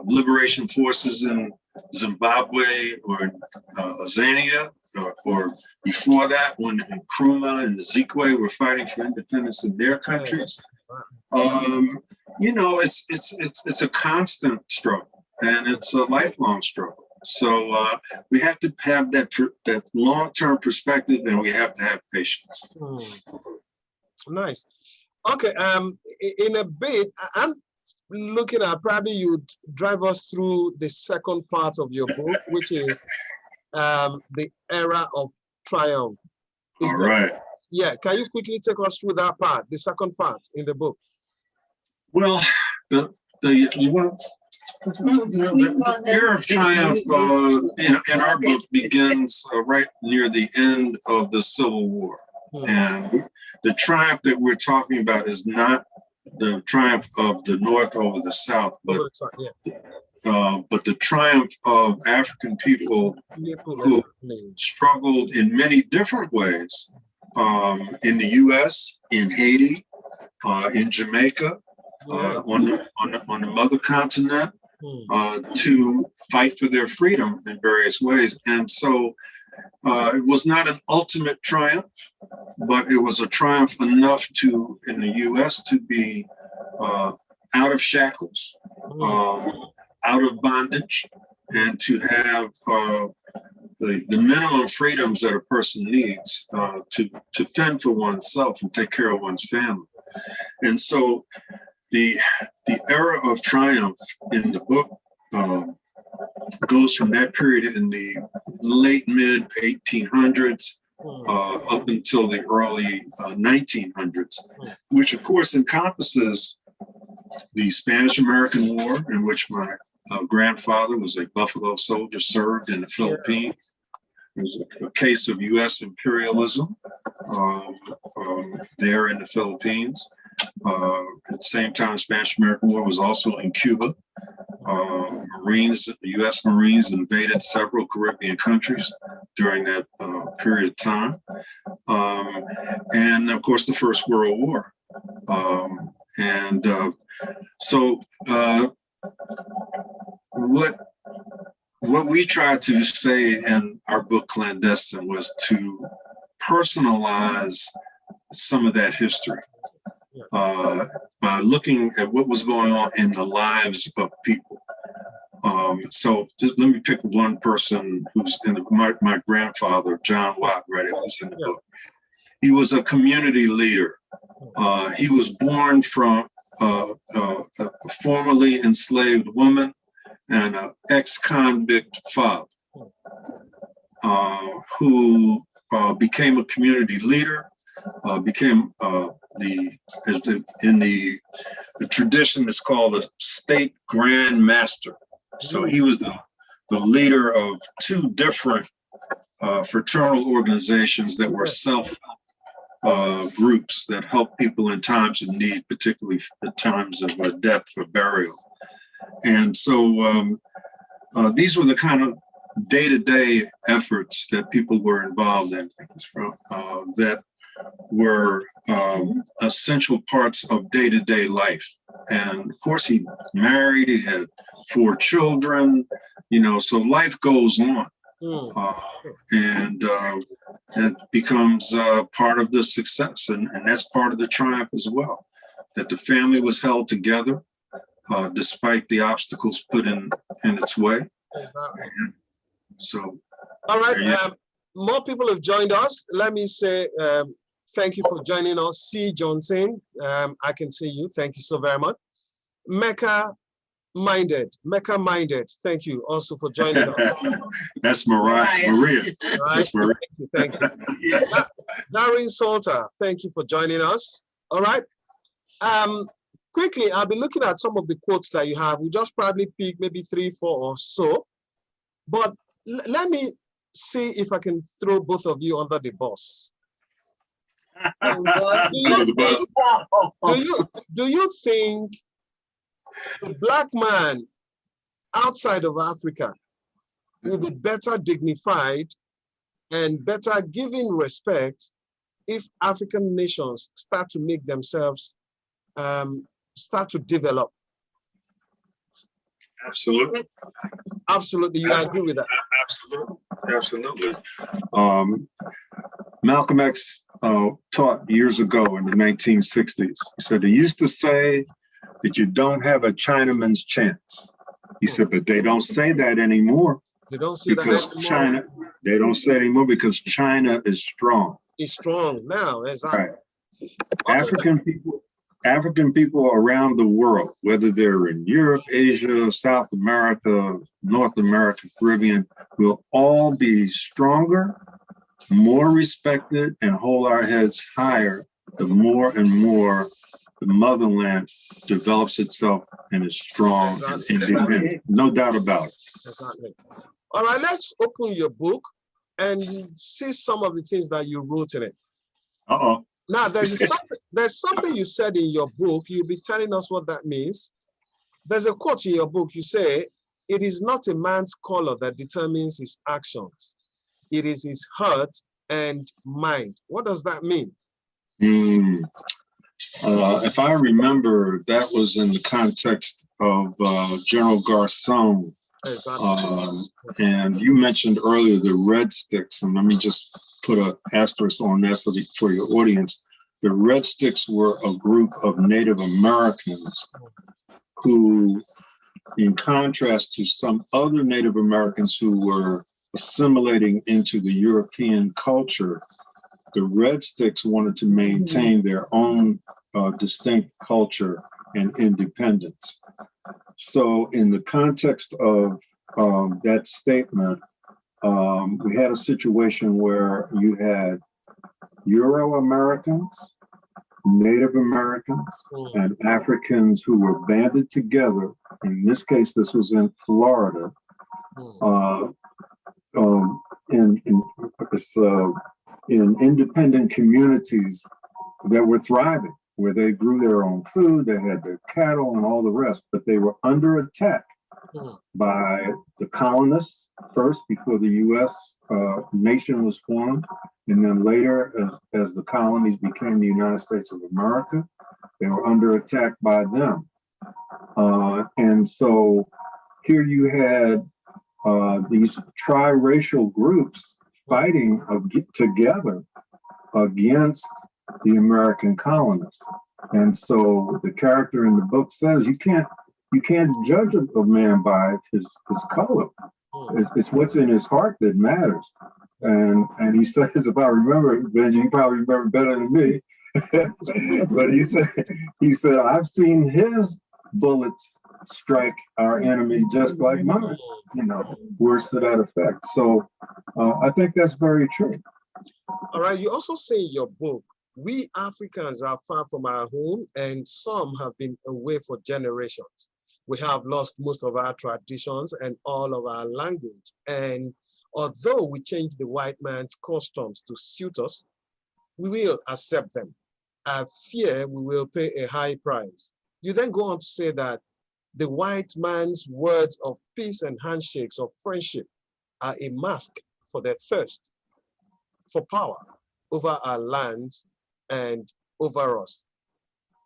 S2: liberation forces in Zimbabwe or Zambia, or before that, when Nkrumah and the Zikwe were fighting for independence in their countries. You know, it's a constant struggle, and it's a lifelong struggle. So we have to have that long-term perspective, and we have to have patience.
S1: Nice. Okay. In a bit, I'm looking at, probably you'd drive us through the second part of your book, which is the era of triumph.
S2: All right.
S1: Yeah. Can you quickly take us through that part, the second part in the book?
S2: Well, the era of triumph in our book begins right near the end of the Civil War. And the triumph that we're talking about is not the triumph of the North over the South, but the triumph of African people who struggled in many different ways in the U.S., in Haiti, in Jamaica, on the mother continent, to fight for their freedom in various ways. And so it was not an ultimate triumph, but it was a triumph enough to, in the U.S., to be out of shackles, out of bondage, and to have the minimum freedoms that a person needs to fend for oneself and take care of one's family. And so the era of triumph in the book goes from that period in the late mid 1800s up until the early 1900s, which of course encompasses the Spanish-American War, in which my grandfather was a Buffalo soldier, served in the Philippines. It was a case of U.S. imperialism there in the Philippines. At the same time, the Spanish-American War was also in Cuba. Marines, the U.S. Marines invaded several Caribbean countries during that period of time. And of course, the First World War. So what we tried to say in our book Clandestine was to personalize some of that history by looking at what was going on in the lives of people. So just let me pick one person who's in my grandfather, John Watt, right? It was in the book. He was a community leader. He was born from a formerly enslaved woman and an ex-convict father who became a community leader, became in the tradition is called a state grand master. So he was the leader of two different fraternal organizations that were groups that help people in times of need, particularly at times of death for burial. And so these were the kind of day-to-day efforts that people were involved in, that were essential parts of day-to-day life. And of course, he married, he had 4 children, so life goes on. And it becomes part of the success, and that's part of the triumph as well, that the family was held together despite the obstacles put in its way. So,
S1: all right, more people have joined us. Let me say thank you for joining us. C. Johnson, I can see you. Thank you so very much. Mecca Minded, thank you also for joining us.
S2: That's Maria.
S1: Right.
S2: That's Maria.
S1: Thank you. Darren Salter, thank you for joining us. All right. Quickly, I'll be looking at some of the quotes that you have. We'll just probably pick maybe 3, 4 or so. But let me see if I can throw both of you under the bus. Do you think the Black man outside of Africa will be better dignified and better given respect if African nations start to make themselves, start to develop?
S2: Absolutely.
S1: Absolutely, you agree with that?
S2: Absolutely. Absolutely. Malcolm X taught years ago in the 1960s. He said, they used to say that you don't have a Chinaman's chance. He said, but they don't say that anymore.
S1: They don't say
S2: because
S1: that anymore.
S2: They don't say it anymore because China is strong.
S1: It's strong now, exactly.
S2: Right. African people around the world, whether they're in Europe, Asia, South America, North America, Caribbean, will all be stronger, more respected, and hold our heads higher the more and more the motherland develops itself and is strong and independent. No doubt about it.
S1: Exactly. All right, let's open your book and see some of the things that you wrote in it.
S2: Uh-oh.
S1: Now, there's something you said in your book. You'll be telling us what that means. There's a quote in your book. You say, it is not a man's color that determines his actions. It is his heart and mind. What does that mean?
S2: If I remember, that was in the context of General Garcon. And you mentioned earlier the Red Sticks, and let me just put an asterisk on that for your audience. The Red Sticks were a group of Native Americans who, in contrast to some other Native Americans who were assimilating into the European culture, the Red Sticks wanted to maintain their own distinct culture and independence. So in the context of that statement, we had a situation where you had Euro-Americans, Native Americans, and Africans who were banded together. In this case, this was in Florida, in independent communities that were thriving, where they grew their own food, they had their cattle and all the rest, but they were under attack by the colonists first before the U.S. Nation was formed, and then later as the colonies became the United States of America, they were under attack by them. And so here you had these triracial groups fighting together against the American colonists. And so the character in the book says you can't judge a man by his color. It's what's in his heart that matters. And he says, if I remember, Benji, you probably remember better than me, but he said, I've seen his bullets strike our enemy just like mine, words to that effect. So I think that's very true.
S1: All right, you also say in your book, we Africans are far from our home and some have been away for generations. We have lost most of our traditions and all of our language. And although we change the white man's customs to suit us, we will accept them. I fear we will pay a high price. You then go on to say that the white man's words of peace and handshakes of friendship are a mask for their thirst for power over our lands and over us.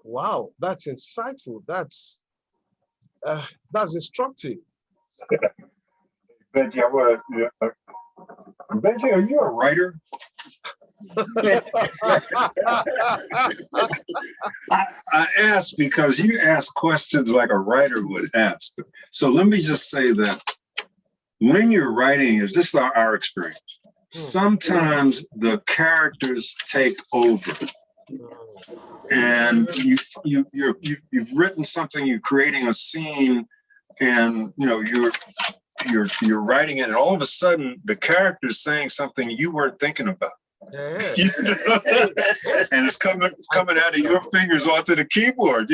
S1: Wow, that's insightful. That's instructive.
S2: Benji, Benji, are you a writer? I ask because you ask questions like a writer would ask. So let me just say that when you're writing, it's just our experience. Sometimes the characters take over, and you've written something, you're creating a scene, and you're writing it, and all of a sudden the character's saying something you weren't thinking about. And it's coming out of your fingers onto the keyboard,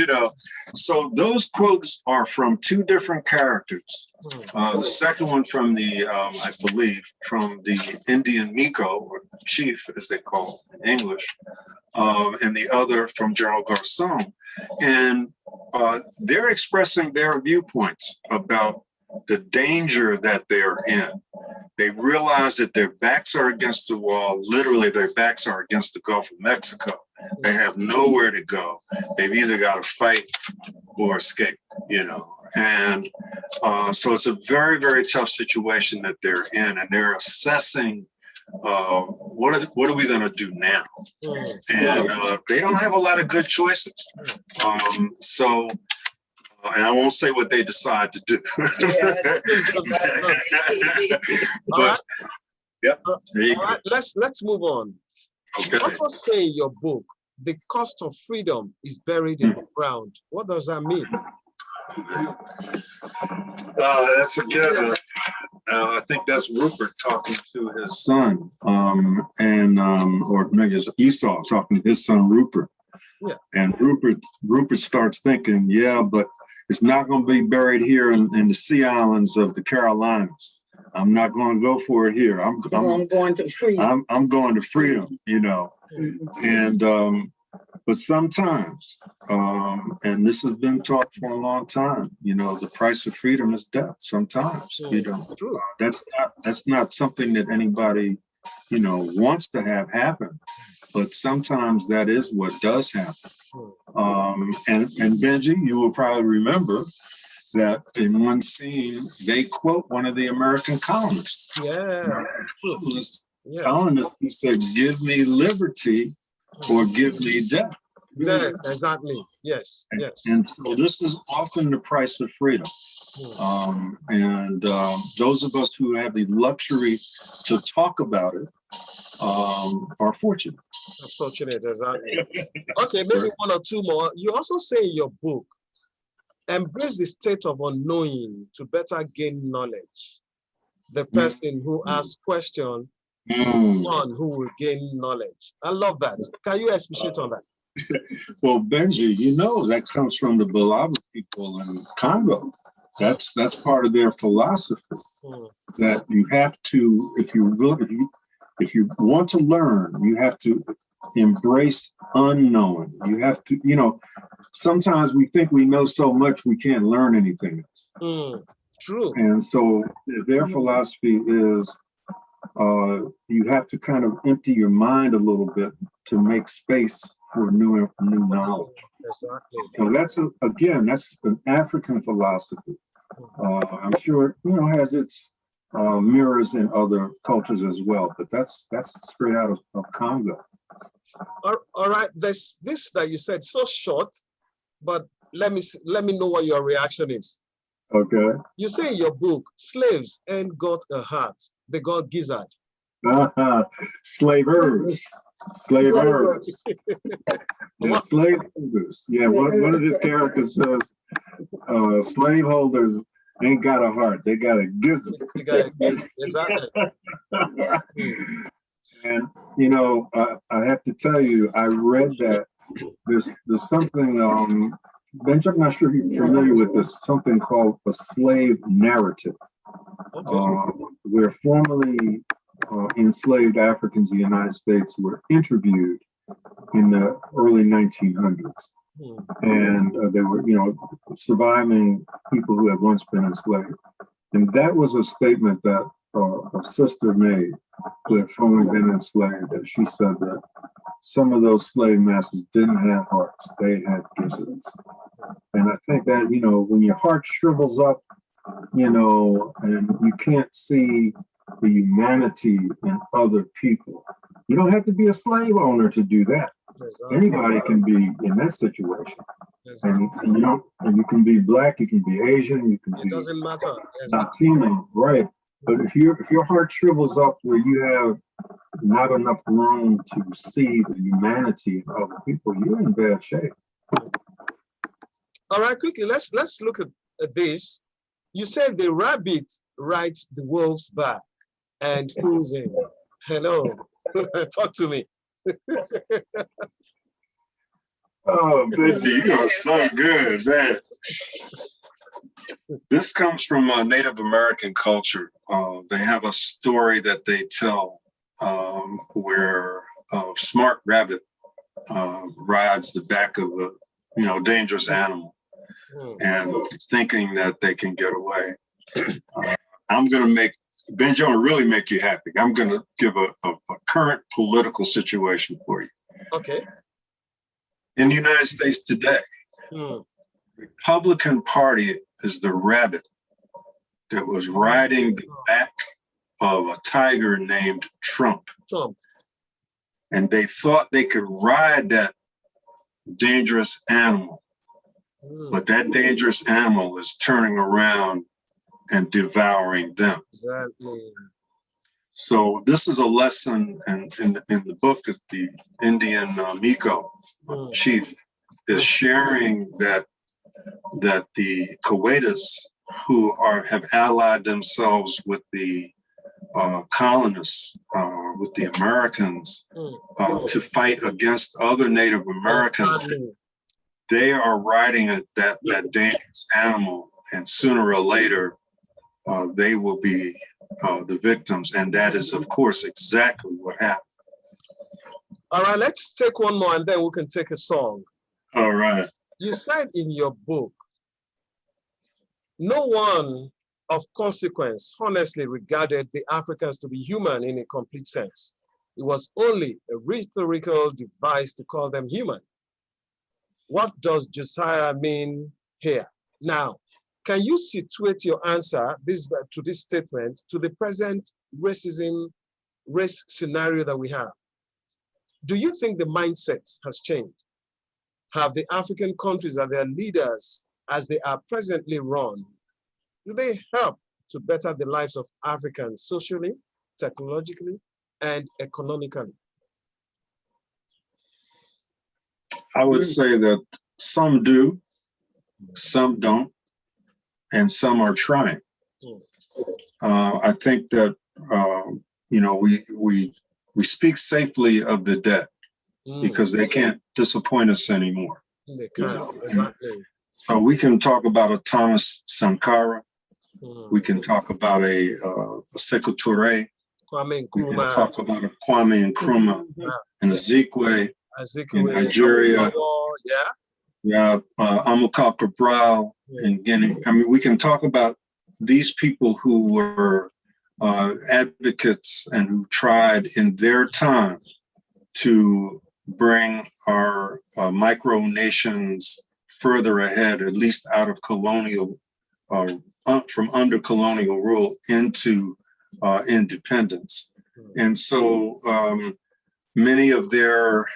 S2: So those quotes are from two different characters. The second one from the, I believe, from the Indian Miko, or the chief, as they call it in English, and the other from General Garcon. And they're expressing their viewpoints about the danger that they're in. They realize that their backs are against the wall. Literally, their backs are against the Gulf of Mexico. They have nowhere to go. They've either got to fight or escape, you know. And so it's a very, very tough situation that they're in, and they're assessing what are we going to do now? And they don't have a lot of good choices. And I won't say what they decide to do. But yeah,
S1: let's move on.
S2: Okay.
S1: You also say in your book, the cost of freedom is buried in the ground. What does that mean?
S2: That's again, I think that's Rupert talking to his son, or maybe it's Esau talking to his son Rupert.
S1: Yeah.
S2: And Rupert starts thinking, yeah, but it's not going to be buried here in the Sea Islands of the Carolinas. I'm not going to go for it here. I'm
S3: going to freedom.
S2: I'm going to freedom, you know. And but sometimes, and this has been taught for a long time, you know, the price of freedom is death. Sometimes, you know, that's not something that anybody, you know, wants to have happen. But sometimes that is what does happen. And Benji, you will probably remember that in one scene, they quote one of the American colonists. Colonists who said, "Give me liberty or give me death."
S1: Exactly. Yes.
S2: And so this is often the price of freedom. Those of us who have the luxury to talk about it are fortunate.
S1: Exactly. Okay, maybe one or two more. You also say in your book, embrace the state of unknowing to better gain knowledge. The person who asks questions, one who will gain knowledge. I love that. Can you expatiate on that?
S2: Well, Benji, you know that comes from the Balaba people in Congo. That's part of their philosophy. That you have to, if you want to learn, you have to embrace unknowing. You have to, you know, sometimes we think we know so much we can't learn anything else.
S1: True.
S2: And so their philosophy is you have to kind of empty your mind a little bit to make space for new knowledge.
S1: Exactly.
S2: So that's an African philosophy. I'm sure it, you know, has its mirrors in other cultures as well, but that's straight out of Congo.
S1: All right, there's this that you said so short, but let me know what your reaction is.
S2: Okay.
S1: You say in your book, slaves ain't got a heart, they got gizzard.
S2: Slavers. Yeah, slaveholders. Yeah, one of the characters says slaveholders ain't got a heart, they got a gizzard.
S1: Exactly.
S2: And you know, I have to tell you, I read that there's something, Benj, I'm not sure if you're familiar with this, something called a slave narrative, where formerly enslaved Africans in the United States were interviewed in the early 1900s. And they were, you know, surviving people who had once been enslaved. And that was a statement that a sister made who had formerly been enslaved, that she said that some of those slave masters didn't have hearts, they had gizzards. And I think that, you know, when your heart shrivels up, you know, and you can't see the humanity in other people, you don't have to be a slave owner to do that. Anybody can be in that situation. And you can be Black, you can be Asian, you can be,
S1: doesn't matter.
S2: Latino, right? But if your heart shrivels up where you have not enough room to see the humanity in other people, you're in bad shape.
S1: All right, quickly, let's look at this. You said the rabbit rides the wolf's back and fools him. Hello, talk to me.
S2: Oh, Benji, you are so good, man. This comes from Native American culture. They have a story that they tell where a smart rabbit rides the back of a dangerous animal, and thinking that they can get away. I'm going to make Benji, I'm going to really make you happy. I'm going to give a current political situation for you.
S1: Okay.
S2: In the United States today, Republican Party is the rabbit that was riding the back of a tiger named Trump. And they thought they could ride that dangerous animal, but that dangerous animal is turning around and devouring them.
S1: Exactly.
S2: So this is a lesson in the book that the Indian Miko chief is sharing, that the Kuwaitis who have allied themselves with the colonists, with the Americans, to fight against other Native Americans, they are riding that dangerous animal, and sooner or later they will be the victims. And that is, of course, exactly what happened.
S1: All right, let's take one more and then we can take a song.
S2: All right.
S1: You said in your book, no one of consequence honestly regarded the Africans to be human in a complete sense. It was only a rhetorical device to call them human. What does Josiah mean here? Now, can you situate your answer to this statement to the present race scenario that we have? Do you think the mindset has changed? Have the African countries and their leaders, as they are presently run, do they help to better the lives of Africans socially, technologically, and economically?
S2: I would say that some do, some don't, and some are trying. I think that we speak safely of the dead because they can't disappoint us anymore.
S1: They can't, exactly.
S2: So we can talk about a Thomas Sankara. We can talk about a Sekou Touré. We can talk about a Kwame Nkrumah and Ezekwe in Nigeria. Amilcar Cabral in Guinea. I mean, we can talk about these people who were advocates and who tried in their time to bring our micronations further ahead, at least out of colonial, from under colonial rule into independence. And so many of their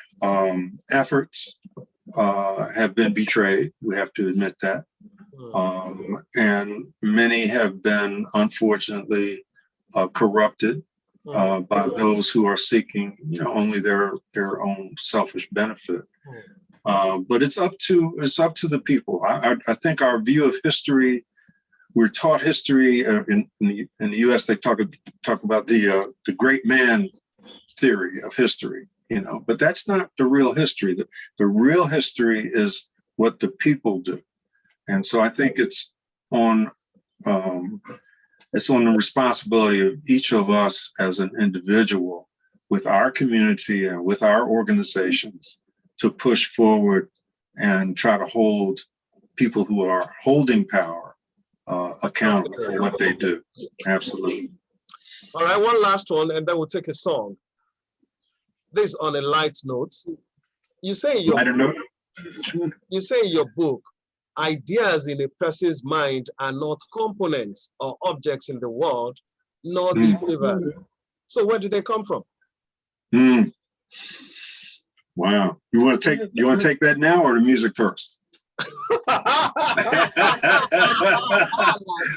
S2: efforts have been betrayed. We have to admit that. And many have been, unfortunately, corrupted by those who are seeking, only their own selfish benefit. But it's up to the people. I think our view of history, we're taught history in the U.S. They talk about the great man theory of history, but that's not the real history. The real history is what the people do. And so I think it's on the responsibility of each of us as an individual, with our community and with our organizations, to push forward and try to hold people who are holding power accountable for what they do. Absolutely.
S1: All right, one last one, and then we'll take a song. This on a light note. You say in your book, ideas in a person's mind are not components or objects in the world, nor the universe. So where do they come from?
S2: Wow. You want to take that now or the music first?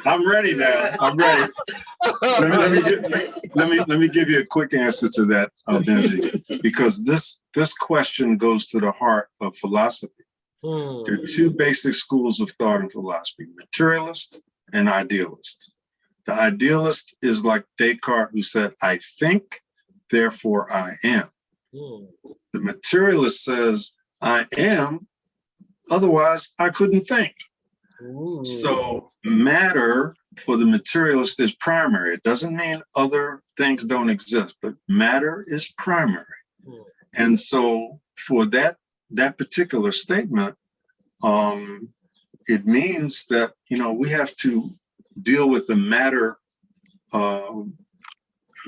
S2: I'm ready now. I'm ready. Let me give you a quick answer to that, Benji, because this question goes to the heart of philosophy. There are two basic schools of thought in philosophy: materialist and idealist. The idealist is like Descartes, who said, "I think, therefore I am." The materialist says, "I am, otherwise I couldn't think." So matter for the materialist is primary. It doesn't mean other things don't exist, but matter is primary. And so for that particular statement, it means that, we have to deal with the matter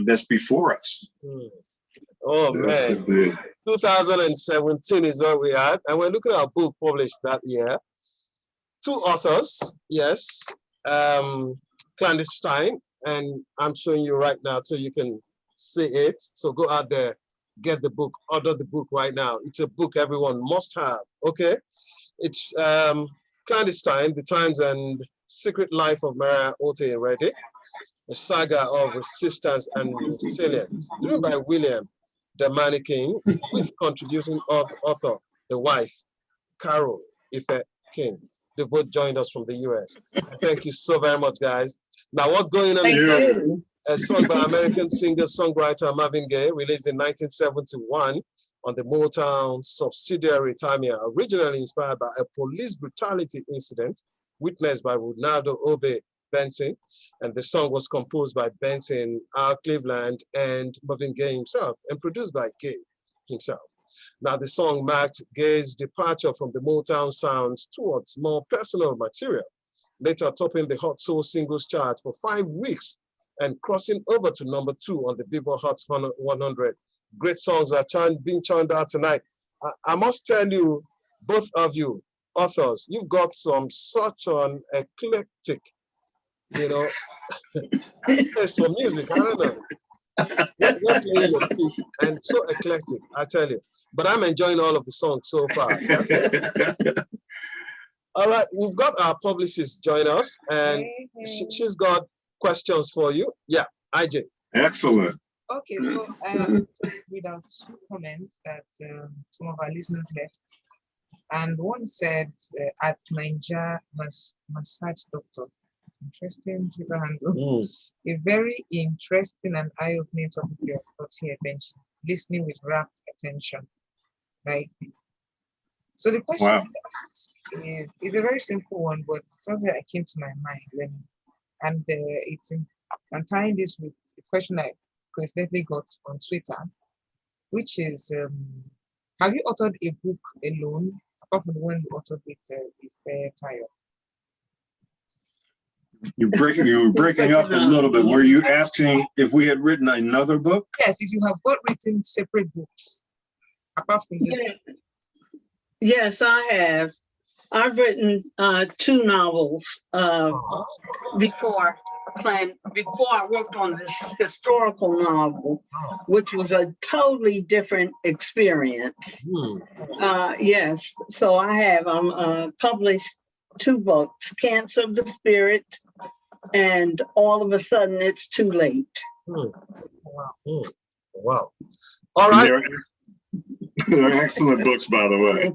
S2: that's before us.
S1: Oh, man. 2017 is where we are, and we're looking at a book published that year. two authors, yes, Clandestine, and I'm showing you right now so you can see it. So go out there, get the book, order the book right now. It's a book everyone must have, okay? It's Clandestine, The Times and Secret Life of Mariah Otey Reddick, a saga of resistance and resilience, written by William the Mannequin, with contribution of author, the wife, Carol Ife King. They both joined us from the US. Thank you so very much, guys. Now, what's going on is a song by American singer-songwriter Marvin Gaye, released in 1971 on the Motown subsidiary Tamia, originally inspired by a police brutality incident witnessed by Ronaldo Obe Benson, and the song was composed by Benson, Al Cleveland, and Marvin Gaye himself, and produced by Gaye himself. Now, the song marked Gaye's departure from the Motown sounds towards more personal material, later topping the Hot Soul Singles chart for 5 weeks and crossing over to #2 on the Billboard Hot 100. Great songs are being churned out tonight. I must tell you, both of you, authors, you've got such an eclectic, taste for music. I don't know. You're playing your feet and so eclectic, I tell you. But I'm enjoying all of the songs so far. All right, we've got our publicist join us, and she's got questions for you. Yeah, IJ.
S2: Excellent.
S4: Okay, so I read out 2 comments that some of our listeners left. And one said, at Niger Massage Doctor. Interesting Twitter handle. A very interesting and eye-opening topic you have got here, Benji. Listening with rapt attention. So the question is a very simple one, but something that came to my mind and I'm tying this with a question I coincidentally got on Twitter, which is, have you authored a book alone, apart from the one you authored with Tayo?
S2: You were breaking up a little bit. Were you asking if we had written another book?
S4: Yes, if you have both written separate books, apart from this.
S3: Yes, I have. I've written 2 novels before I worked on this historical novel, which was a totally different experience. Yes, so I have published 2 books, Cancer of the Spirit and All of a Sudden It's Too Late.
S1: Wow. All right.
S2: They're excellent books, by the way.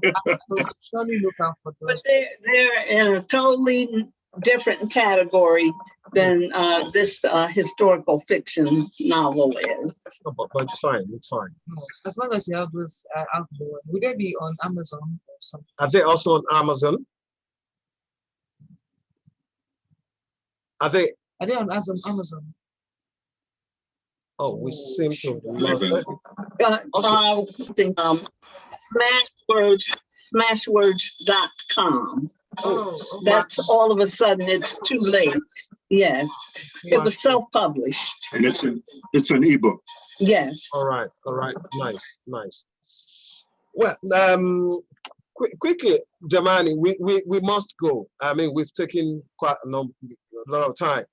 S4: Surely look out for those.
S3: But they're in a totally different category than this historical fiction novel is.
S1: But it's fine. It's fine.
S4: As long as you have those out there, would they be on Amazon or something?
S1: Are they also on Amazon? Are they
S4: on Amazon?
S1: Oh, we seem to
S3: Smashwords.com. That's All of a Sudden It's Too Late. Yes, it was self-published.
S2: And it's an ebook.
S3: Yes.
S1: All right. Nice. Well, quickly, Jamani, we must go. I mean, we've taken quite a lot of time.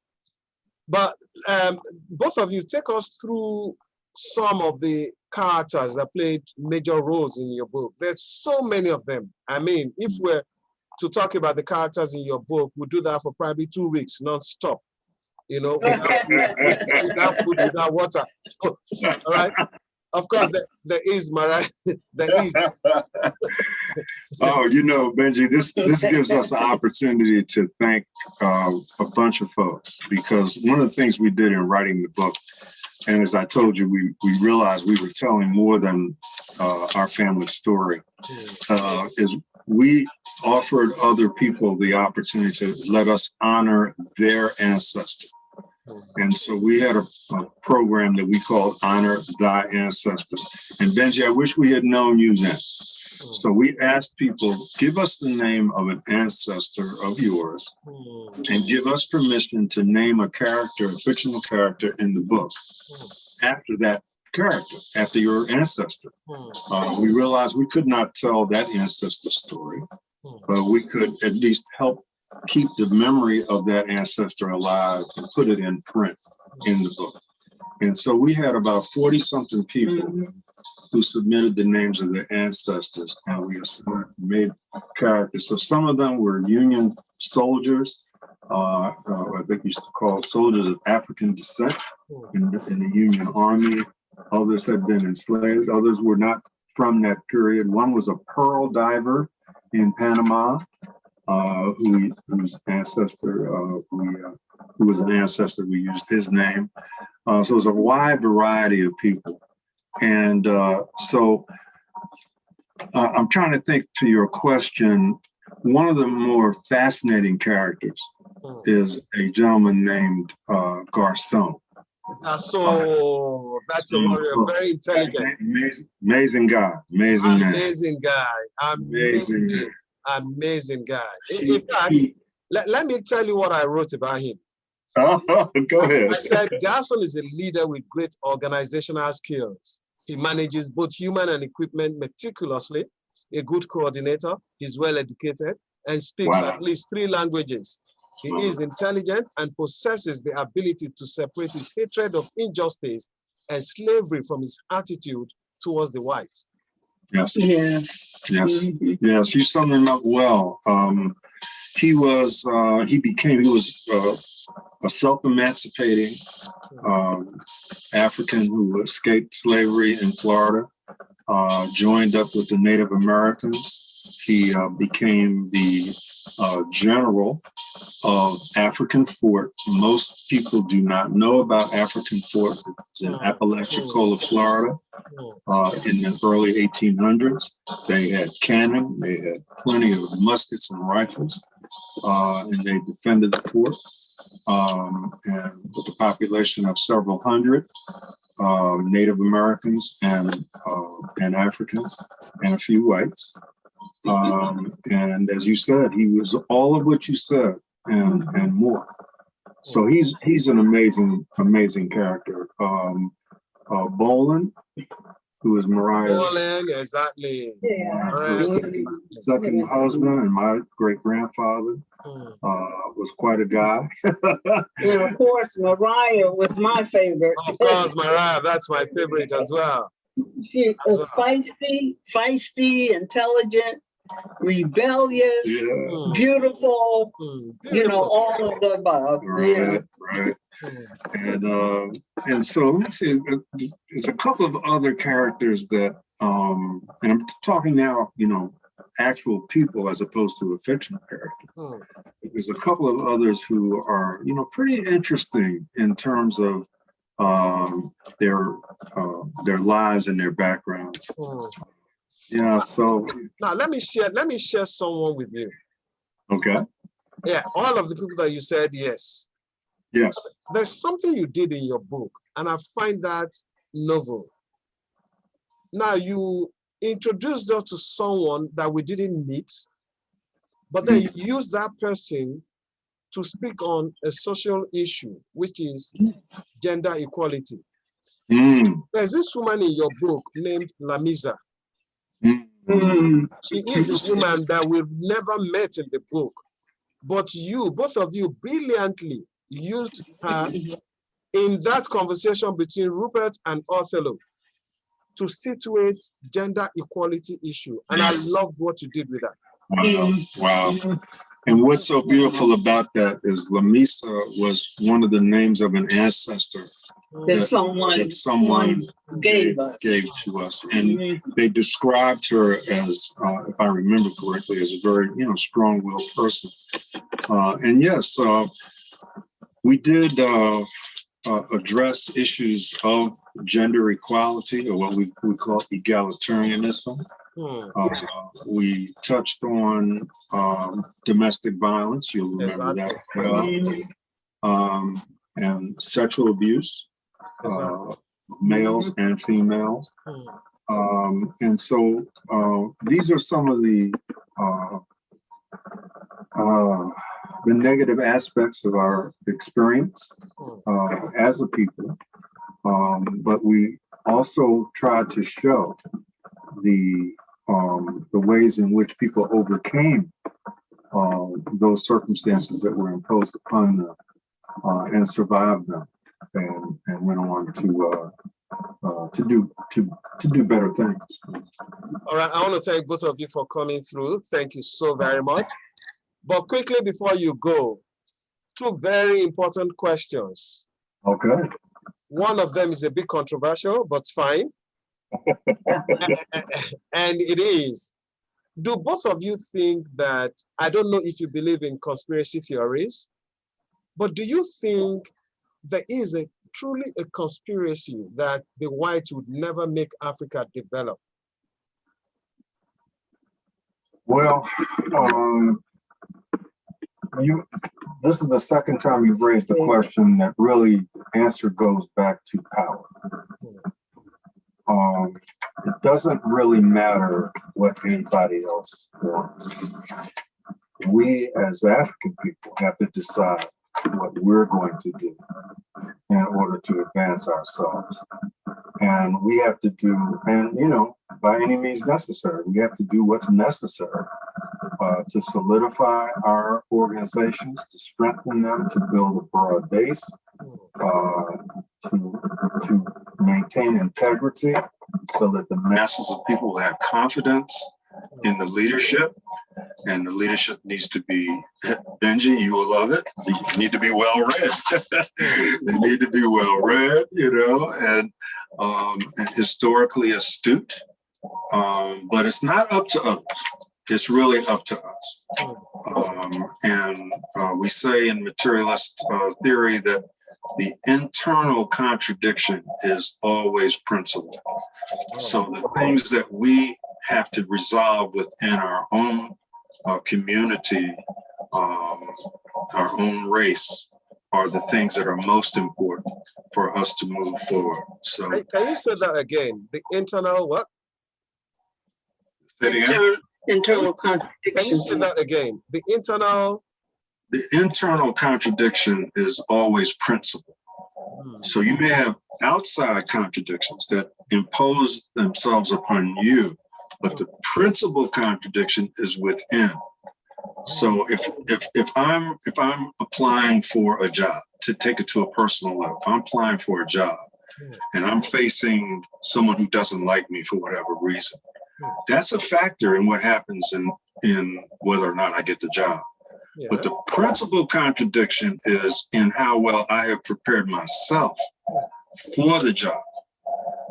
S1: But both of you, take us through some of the characters that played major roles in your book. There's so many of them. I mean, if we're to talk about the characters in your book, we'll do that for probably 2 weeks, non-stop. Without food, without water. All right. Of course, there is Mariah. There is.
S2: Oh, Benji, this gives us an opportunity to thank a bunch of folks, because one of the things we did in writing the book, and as I told you, we realized we were telling more than our family story, is we offered other people the opportunity to let us honor their ancestors. And so we had a program that we called Honor Thy Ancestor. And Benji, I wish we had known you then. So we asked people, give us the name of an ancestor of yours and give us permission to name a character, a fictional character in the book after that character, after your ancestor. We realized we could not tell that ancestor story. but we could at least help keep the memory of that ancestor alive and put it in print in the book. And so we had about 40-something people who submitted the names of their ancestors, and we made characters. So some of them were Union soldiers, I think we used to call soldiers of African descent in the Union Army. Others had been enslaved. Others were not from that period. One was a pearl diver in Panama, whose ancestor, who was an ancestor, we used his name. So it was a wide variety of people. And so I'm trying to think to your question. One of the more fascinating characters is a gentleman named Garcon.
S1: So that's a warrior, very intelligent.
S2: Amazing guy, amazing man.
S1: Amazing guy, amazing guy. In fact, let me tell you what I wrote about him.
S2: Go ahead.
S1: I said, Garcon is a leader with great organizational skills. He manages both human and equipment meticulously, a good coordinator, he's well educated, and speaks at least 3 languages. He is intelligent and possesses the ability to separate his hatred of injustice and slavery from his attitude towards the whites.
S2: Yes. You summed him up well. He was a self-emancipating African who escaped slavery in Florida, joined up with the Native Americans. He became the general of African Fort. Most people do not know about African Fort. It's in Apalachicola, Florida, in the early 1800s. They had cannon, they had plenty of muskets and rifles, and they defended the fort. And with a population of several hundred Native Americans and Africans and a few whites. And as you said, he was all of what you said and more. So he's an amazing character. Bolen, who is Mariah.
S1: Bolen, exactly.
S2: Second husband and my great-grandfather was quite a guy.
S3: And of course, Mariah was my favorite.
S1: Of course, Mariah, that's my favorite as well.
S3: She was feisty, intelligent, rebellious, beautiful, you know, all of the above.
S2: Right. And so let me see, there's a couple of other characters that, and I'm talking now, you know, actual people as opposed to a fictional character. There's a couple of others who are, you know, pretty interesting in terms of their lives and their backgrounds. Yeah, so
S1: now let me share someone with you.
S2: Okay.
S1: Yeah, all of the people that you said, yes. There's something you did in your book, and I find that novel. Now you introduced us to someone that we didn't meet, but then you used that person to speak on a social issue, which is gender equality. There's this woman in your book named Lamisa. She is a woman that we've never met in the book, but you, both of you, brilliantly used her in that conversation between Rupert and Othello to situate gender equality issue. And I loved what you did with that.
S2: Wow. And what's so beautiful about that is Lamisa was one of the names of an ancestor that someone gave to us. And they described her as, if I remember correctly, as a very, you know, strong-willed person. And yes, we did address issues of gender equality, or what we call egalitarianism. We touched on domestic violence, you'll remember that well, and sexual abuse, males and females. And so these are some of the negative aspects of our experience as a people, but we also try to show the ways in which people overcame those circumstances that were imposed upon them and survived them, and went on to do better things.
S1: All right, I want to thank both of you for coming through. Thank you so very much. But quickly before you go, two very important questions.
S2: Okay.
S1: One of them is a bit controversial, but it's fine. And it is, do both of you think that, I don't know if you believe in conspiracy theories, but do you think there is truly a conspiracy that the whites would never make Africa develop?
S2: Well, this is the second time you've raised a question that really answer goes back to power. It doesn't really matter what anybody else wants. We as African people have to decide what we're going to do in order to advance ourselves. And we have to do, and by any means necessary, we have to do what's necessary to solidify our organizations, to strengthen them, to build a broad base, to maintain integrity so that the masses of people will have confidence in the leadership. And the leadership needs to be, Benji, you will love it. You need to be well read. They need to be well read, and historically astute. But it's not up to others. It's really up to us. And we say in materialist theory that the internal contradiction is always principle. So the things that we have to resolve within our own community, our own race, are the things that are most important for us to move forward. So
S1: can you say that again? The internal what?
S3: Internal
S1: Can you
S3: contradiction.
S1: say that again? The internal
S2: contradiction is always principle. So you may have outside contradictions that impose themselves upon you, but the principal contradiction is within. So if I'm applying for a job, to take it to a personal level, if I'm applying for a job and I'm facing someone who doesn't like me for whatever reason, that's a factor in what happens in whether or not I get the job. Yeah. But the principal contradiction is in how well I have prepared myself for the job.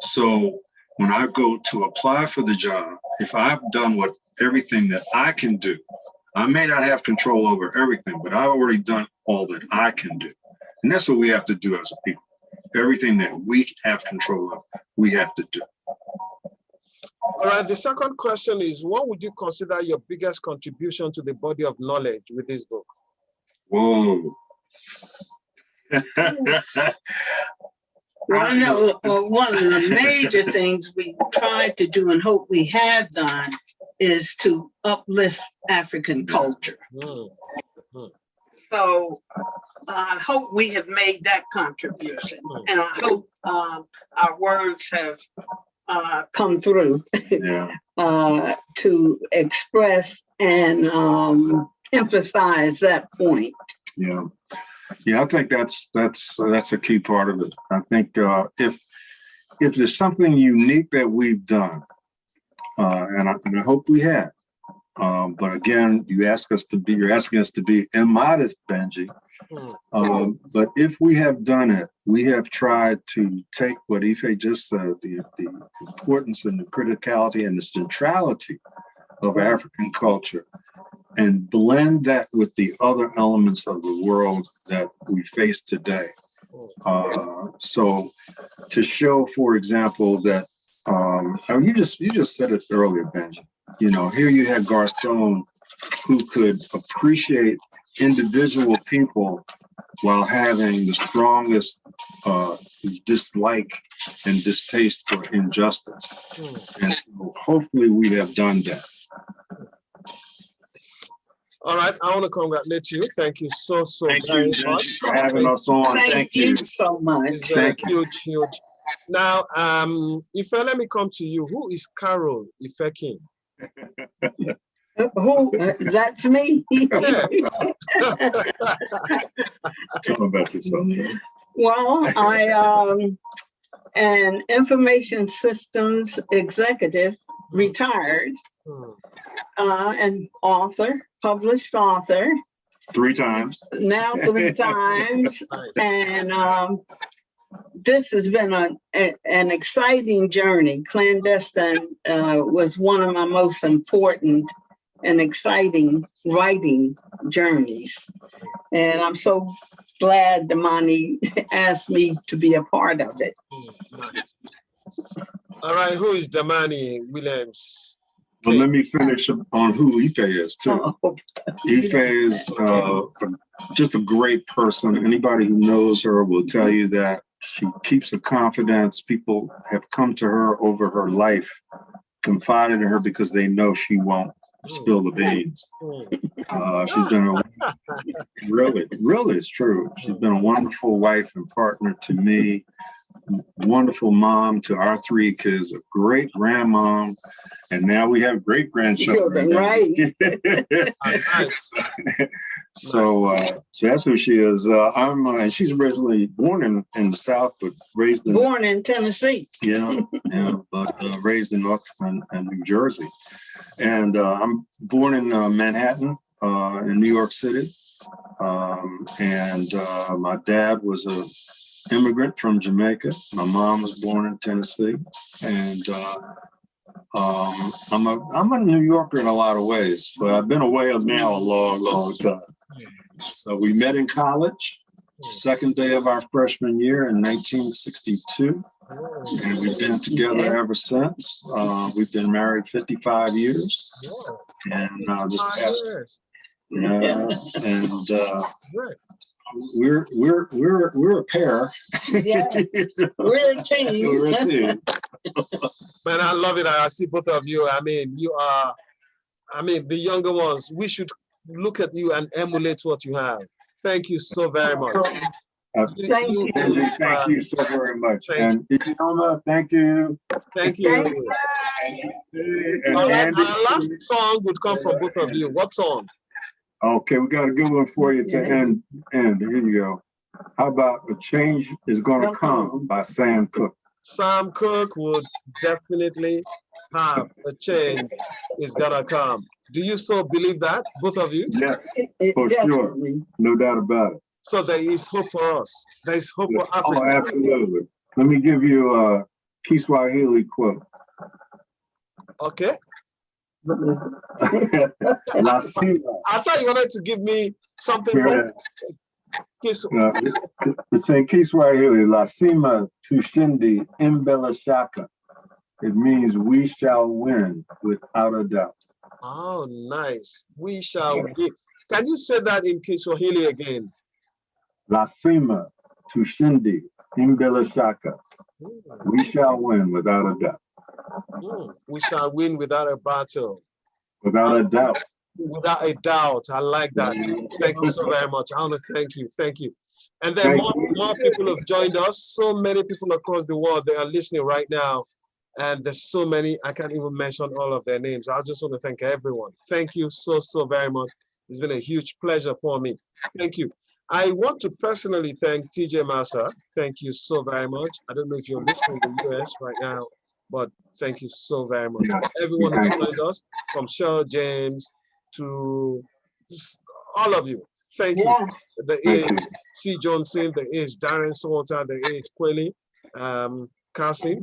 S2: So when I go to apply for the job, if I've done everything that I can do, I may not have control over everything, but I've already done all that I can do. And that's what we have to do as a people. Everything that we have control of, we have to do.
S1: All right, the second question is, what would you consider your biggest contribution to the body of knowledge with this book?
S2: Whoa.
S3: One of the major things we tried to do and hope we have done is to uplift African culture. So I hope we have made that contribution, and I hope our words have come through to express and emphasize that point.
S2: Yeah, I think that's a key part of it. I think if there's something unique that we've done, and I hope we have, but again, you're asking us to be immodest, Benji. But if we have done it, we have tried to take what Ife just said, the importance and the criticality and the centrality of African culture, and blend that with the other elements of the world that we face today. So to show, for example, that you just said it earlier, Benji. Here you had Garcon, who could appreciate individual people while having the strongest dislike and distaste for injustice. And so hopefully we have done that.
S1: All right, I want to congratulate you. Thank you so
S2: Thank
S1: very
S2: you
S1: much
S2: for having us on. Thank you
S3: so much.
S1: Thank you. Huge. Now, Ife, let me come to you. Who is Carol Ife King?
S3: Who? That's me.
S1: Yeah.
S2: Tell me about yourself.
S3: Well, I an information systems executive, retired, and author, published author,
S2: 3 times.
S3: now 3 times. And this has been an exciting journey. Clandestine was one of my most important and exciting writing journeys. And I'm so glad Damani asked me to be a part of it.
S1: Nice. All right, who is Damani Williams?
S2: Well, let me finish on who Ife is too.
S3: Oh,
S2: Ife is just a great person. Anybody who knows her will tell you that she keeps her confidence. People have come to her over her life, confided in her because they know she won't spill the beans. She's been really, it's true. She's been a wonderful wife and partner to me, wonderful mom to our 3 kids, a great grandmom, and now we have great grandchildren.
S3: right.
S2: So that's who she is. And she's originally born in the South, but raised
S3: in Tennessee.
S2: Yeah, but raised in Northern and New Jersey. And I'm born in Manhattan, in New York City. And my dad was a immigrant from Jamaica. My mom was born in Tennessee. And I'm a New Yorker in a lot of ways, but I've been away now a long time. So we met in college, second day of our freshman year in 1962. And we've been together ever since. We've been married 55 years. And this past, and we're a pair.
S3: Yeah. We're a team.
S2: We're a team.
S1: Man, I love it. I see both of you. I mean, you are, the younger ones, we should look at you and emulate what you have. Thank you so very much.
S3: Thank you.
S2: Benji, thank you so very much. And Ijeoma, thank you.
S1: Thank you.
S2: And
S1: All right,
S2: Andy.
S1: our last song would come from both of you. What song?
S2: Okay, we got a good one for you to end. Here you go. How about A Change Is Gonna Come by Sam Cooke?
S1: Sam Cooke would definitely have a change is gonna come. Do you so believe that, both of you?
S2: Yes, for sure. No doubt about it.
S1: So there is hope for us. There is hope for Africa.
S2: Oh, absolutely. Let me give you a Kiswahili quote.
S1: Okay.
S2: Lazima.
S1: I thought you wanted to give me something.
S2: Yeah. It's in Kiswahili, Lazima tushindi imbele shaka. It means we shall win without a doubt.
S1: Oh, nice. We shall win. Can you say that in Kiswahili again?
S2: Lazima tushindi imbele shaka. We shall win without a doubt.
S1: We shall win without a battle.
S2: Without a doubt.
S1: Without a doubt. I like that. Thank you so very much. I want to thank you. Thank you. And then more people have joined us. So many people across the world, they are listening right now. And there's so many, I can't even mention all of their names. I just want to thank everyone. Thank you so very much. It's been a huge pleasure for me. Thank you. I want to personally thank TJ Massa. Thank you so very much. I don't know if you're listening in the US right now, but thank you so very much. Everyone who joined us, from Cheryl James to all of you. Thank you. There is C. Johnson, there is Darren Salter, there is Kweli, Cassie,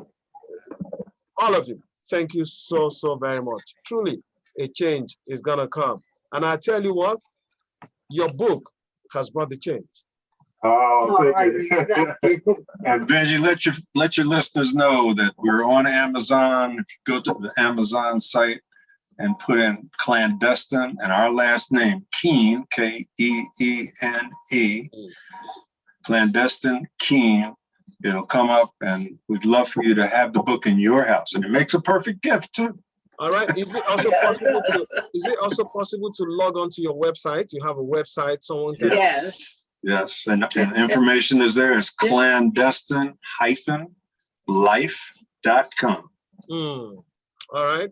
S1: all of you. Thank you so very much. Truly, a change is gonna come. And I tell you what, your book has brought the change.
S2: Oh, and Benji, let your listeners know that we're on Amazon. If you go to the Amazon site and put in Clandestine and our last name, Keene, K-E-E-N-E, Clandestine Keene, it'll come up, and we'd love for you to have the book in your house. And it makes a perfect gift too.
S1: All right. Is it also possible to log on to your website? You have a website, someone can.
S2: Yes, and information is there. It's clandestine-life.com.
S1: All right.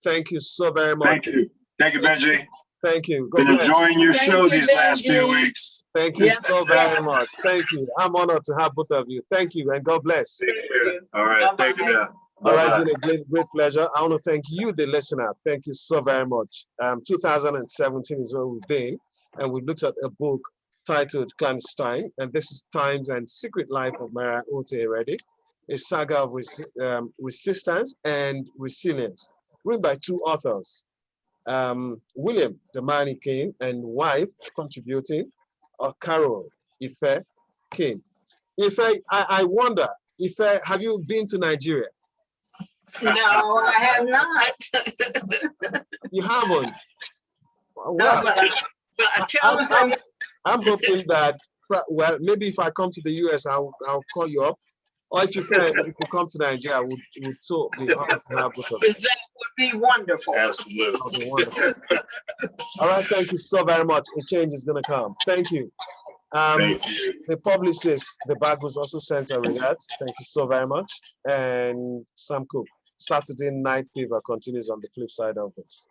S1: Thank you so very much.
S2: Thank you. Thank you, Benji.
S1: Thank you. God
S2: Been
S1: bless.
S2: enjoying your
S3: Thank
S2: show
S3: you,
S2: these last few
S3: Benji.
S2: weeks.
S1: Thank you
S3: Yeah.
S1: so very much. Thank you. I'm honored to have both of you. Thank you and God bless.
S2: All right. Thank you.
S3: Bye-bye.
S2: Now.
S1: All right,
S2: Bye-bye.
S1: it's been a great pleasure. I want to thank you, the listener. Thank you so very much. 2017 is where we've been, and we looked at a book titled Clandestine, and this is Times and Secret Life of Mariah Otey Reddick, a saga of resistance and resilience, written by two authors, William, the man he came, and wife contributing, Carol Ife King. Ife, I wonder, Ife, have you been to Nigeria?
S3: No, I have not.
S1: You haven't.
S3: No,
S1: Well,
S3: but I tell them
S1: I'm hoping that, well, maybe if I come to the US, I'll call you up. Or if you can, if you come to Nigeria, would so be honored to have both of you.
S3: that would be wonderful.
S2: Absolutely.
S1: That'll be wonderful. All right, thank you so very much. A change is going to come. Thank you.
S2: Thank you.
S1: The publicist, the bag was also sent a regards. Thank you so very much. And Sam Cook, Saturday Night Fever continues on the flip side of this.